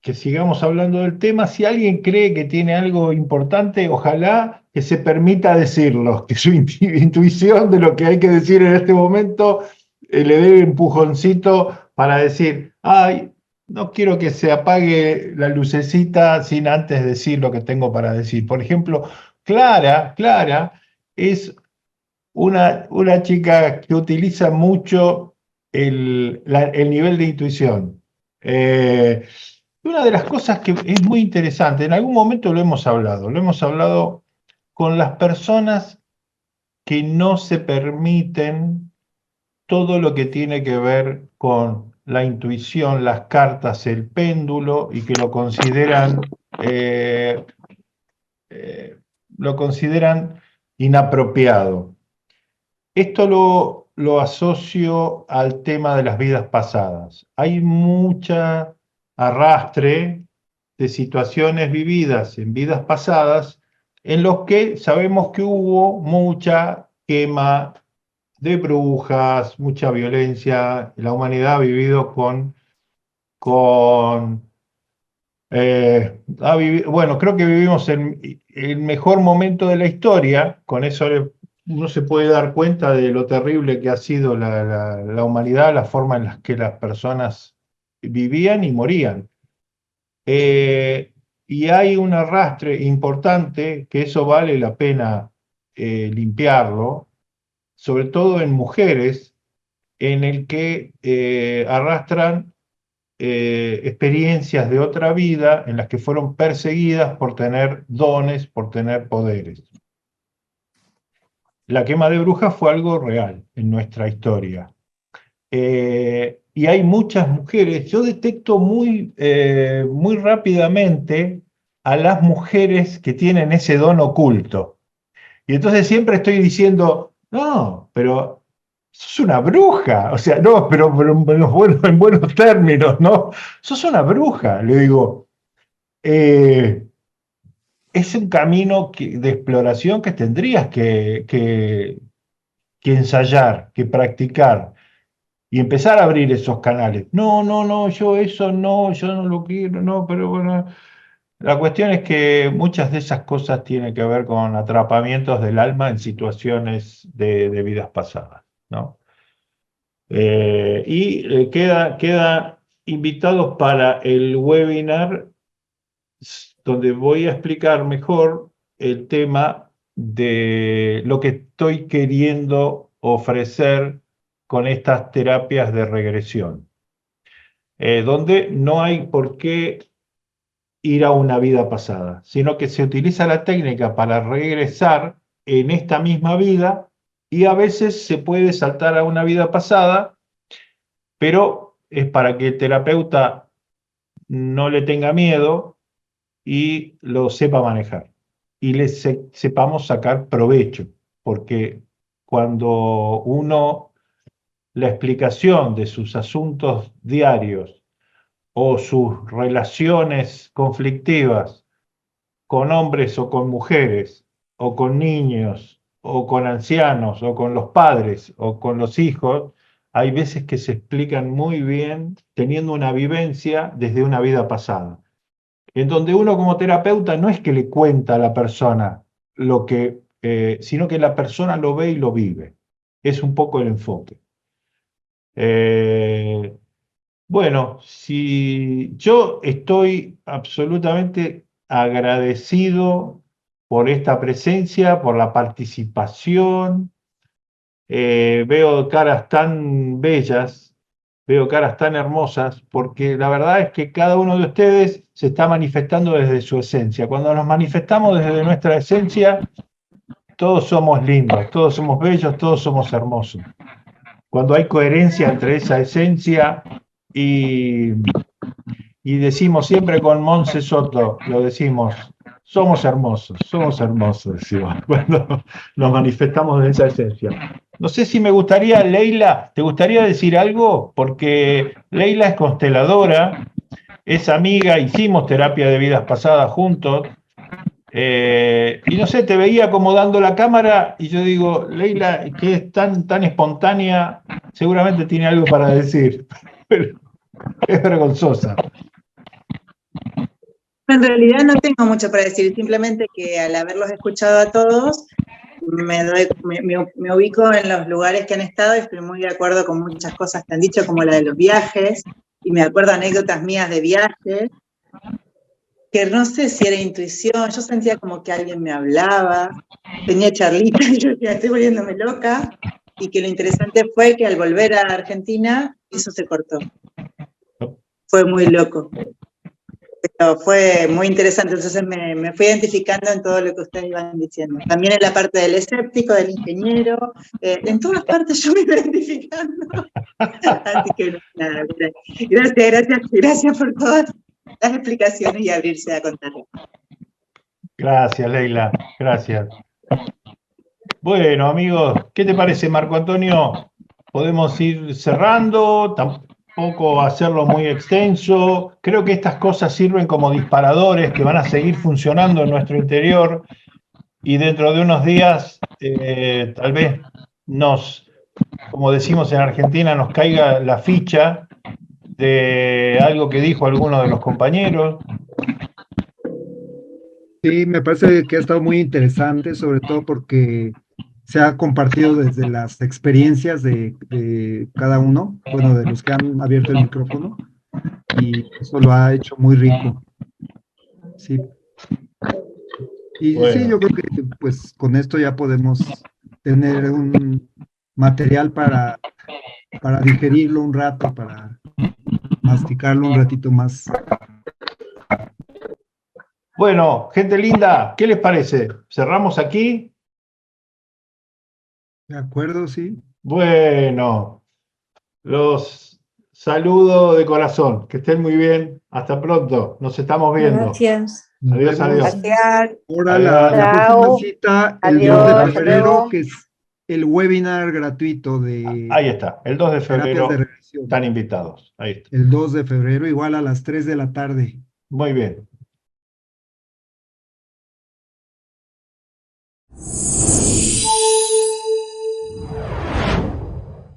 que sigamos hablando del tema. Si alguien cree que tiene algo importante, ojalá que se permita decirlo, que su intuición de lo que hay que decir en este momento le dé un empujoncito para decir, ay, no quiero que se apague la lucecita sin antes decir lo que tengo para decir. Por ejemplo, Clara es una chica que utiliza mucho el nivel de intuición. Una de las cosas que es muy interesante, en algún momento lo hemos hablado con las personas que no se permiten todo lo que tiene que ver con la intuición, las cartas, el péndulo, y que lo consideran inapropiado. Esto lo asocio al tema de las vidas pasadas. Hay mucha arrastre de situaciones vividas en vidas pasadas en los que sabemos que hubo mucha quema de brujas, mucha violencia. La humanidad ha vivido bueno, creo que vivimos el mejor momento de la historia. Con eso uno se puede dar cuenta de lo terrible que ha sido la humanidad, la forma en la que las personas vivían y morían. Y hay un arrastre importante, que eso vale la pena limpiarlo, sobre todo en mujeres, en el que arrastran experiencias de otra vida en las que fueron perseguidas por tener dones, por tener poderes. La quema de brujas fue algo real en nuestra historia. Y hay muchas mujeres, yo detecto muy rápidamente a las mujeres que tienen ese don oculto. Y entonces siempre estoy diciendo, no, pero sos una bruja, o sea, no, pero en buenos términos, ¿no? Sos una bruja, le digo. Es un camino de exploración que tendrías que ensayar, que practicar y empezar a abrir esos canales. No, yo no lo quiero, no, pero bueno. La cuestión es que muchas de esas cosas tienen que ver con atrapamientos del alma en situaciones de vidas pasadas, ¿no? Queda invitados para el webinar donde voy a explicar mejor el tema de lo que estoy queriendo ofrecer con estas terapias de regresión, donde no hay por qué ir a una vida pasada, sino que se utiliza la técnica para regresar en esta misma vida, y a veces se puede saltar a una vida pasada, pero es para que el terapeuta no le tenga miedo y lo sepa manejar. Y sepamos sacar provecho, porque cuando la explicación de sus asuntos diarios o sus relaciones conflictivas con hombres o con mujeres, o con niños, o con ancianos, o con los padres, o con los hijos, hay veces que se explican muy bien teniendo una vivencia desde una vida pasada, en donde uno como terapeuta no es que le cuenta a la persona sino que la persona lo ve y lo vive. Es un poco el enfoque. Bueno, si yo estoy absolutamente agradecido por esta presencia, por la participación. Veo caras tan bellas, veo caras tan hermosas, porque la verdad es que cada uno de ustedes se está manifestando desde su esencia. Cuando nos manifestamos desde nuestra esencia, todos somos lindos, todos somos bellos, todos somos hermosos. Cuando hay coherencia entre esa esencia y decimos siempre con Monse Soto, lo decimos, somos hermosos, decimos, cuando nos manifestamos en esa esencia. No sé si me gustaría, Leila, ¿te gustaría decir algo? Porque Leila es consteladora, es amiga, hicimos terapia de vidas pasadas juntos, y no sé, te veía como dando la cámara y yo digo, Leila, que es tan espontánea, seguramente tiene algo para decir, pero es vergonzosa. En realidad no tengo mucho para decir, simplemente que al haberlos escuchado a todos, me ubico en los lugares que han estado y estoy muy de acuerdo con muchas cosas que han dicho, como la de los viajes, y me acuerdo anécdotas mías de viajes, que no sé si era intuición, yo sentía como que alguien me hablaba, tenía charlitas y yo decía, estoy volviéndome loca, y que lo interesante fue que al volver a Argentina, eso se cortó. Fue muy loco. Pero fue muy interesante, entonces me fui identificando en todo lo que ustedes iban diciendo. También en la parte del escéptico, del ingeniero, en todas partes yo me iba identificando. Así que nada, gracias por todas las explicaciones y abrirse a contarlo. Gracias, Leila, gracias. Bueno, amigos, ¿qué te parece, Marco Antonio? Podemos ir cerrando, tampoco hacerlo muy extenso. Creo que estas cosas sirven como disparadores que van a seguir funcionando en nuestro interior y dentro de unos días tal vez como decimos en Argentina, nos caiga la ficha de algo que dijo alguno de los compañeros. Sí, me parece que ha estado muy interesante, sobre todo porque se ha compartido desde las experiencias de cada uno, bueno, de los que han abierto el micrófono, y eso lo ha hecho muy rico. Sí. Y Bueno. sí, yo creo que pues con esto ya podemos tener un material para digerirlo un rato, para masticarlo un ratito más. Bueno, gente linda, ¿qué les parece? ¿Cerramos aquí? De acuerdo, sí. Bueno, los saludo de corazón. Que estén muy bien. Hasta pronto. Nos estamos viendo. Gracias. Adiós, adiós. Gracias. Ahora la próxima Chao. cita, el Adiós, 2 de hasta febrero, luego. que es el webinar gratuito de Ahí está, el 2 de terapias febrero de regresión. están invitados. Ahí está. El 2 de febrero, igual a las 3 de la tarde. Muy bien.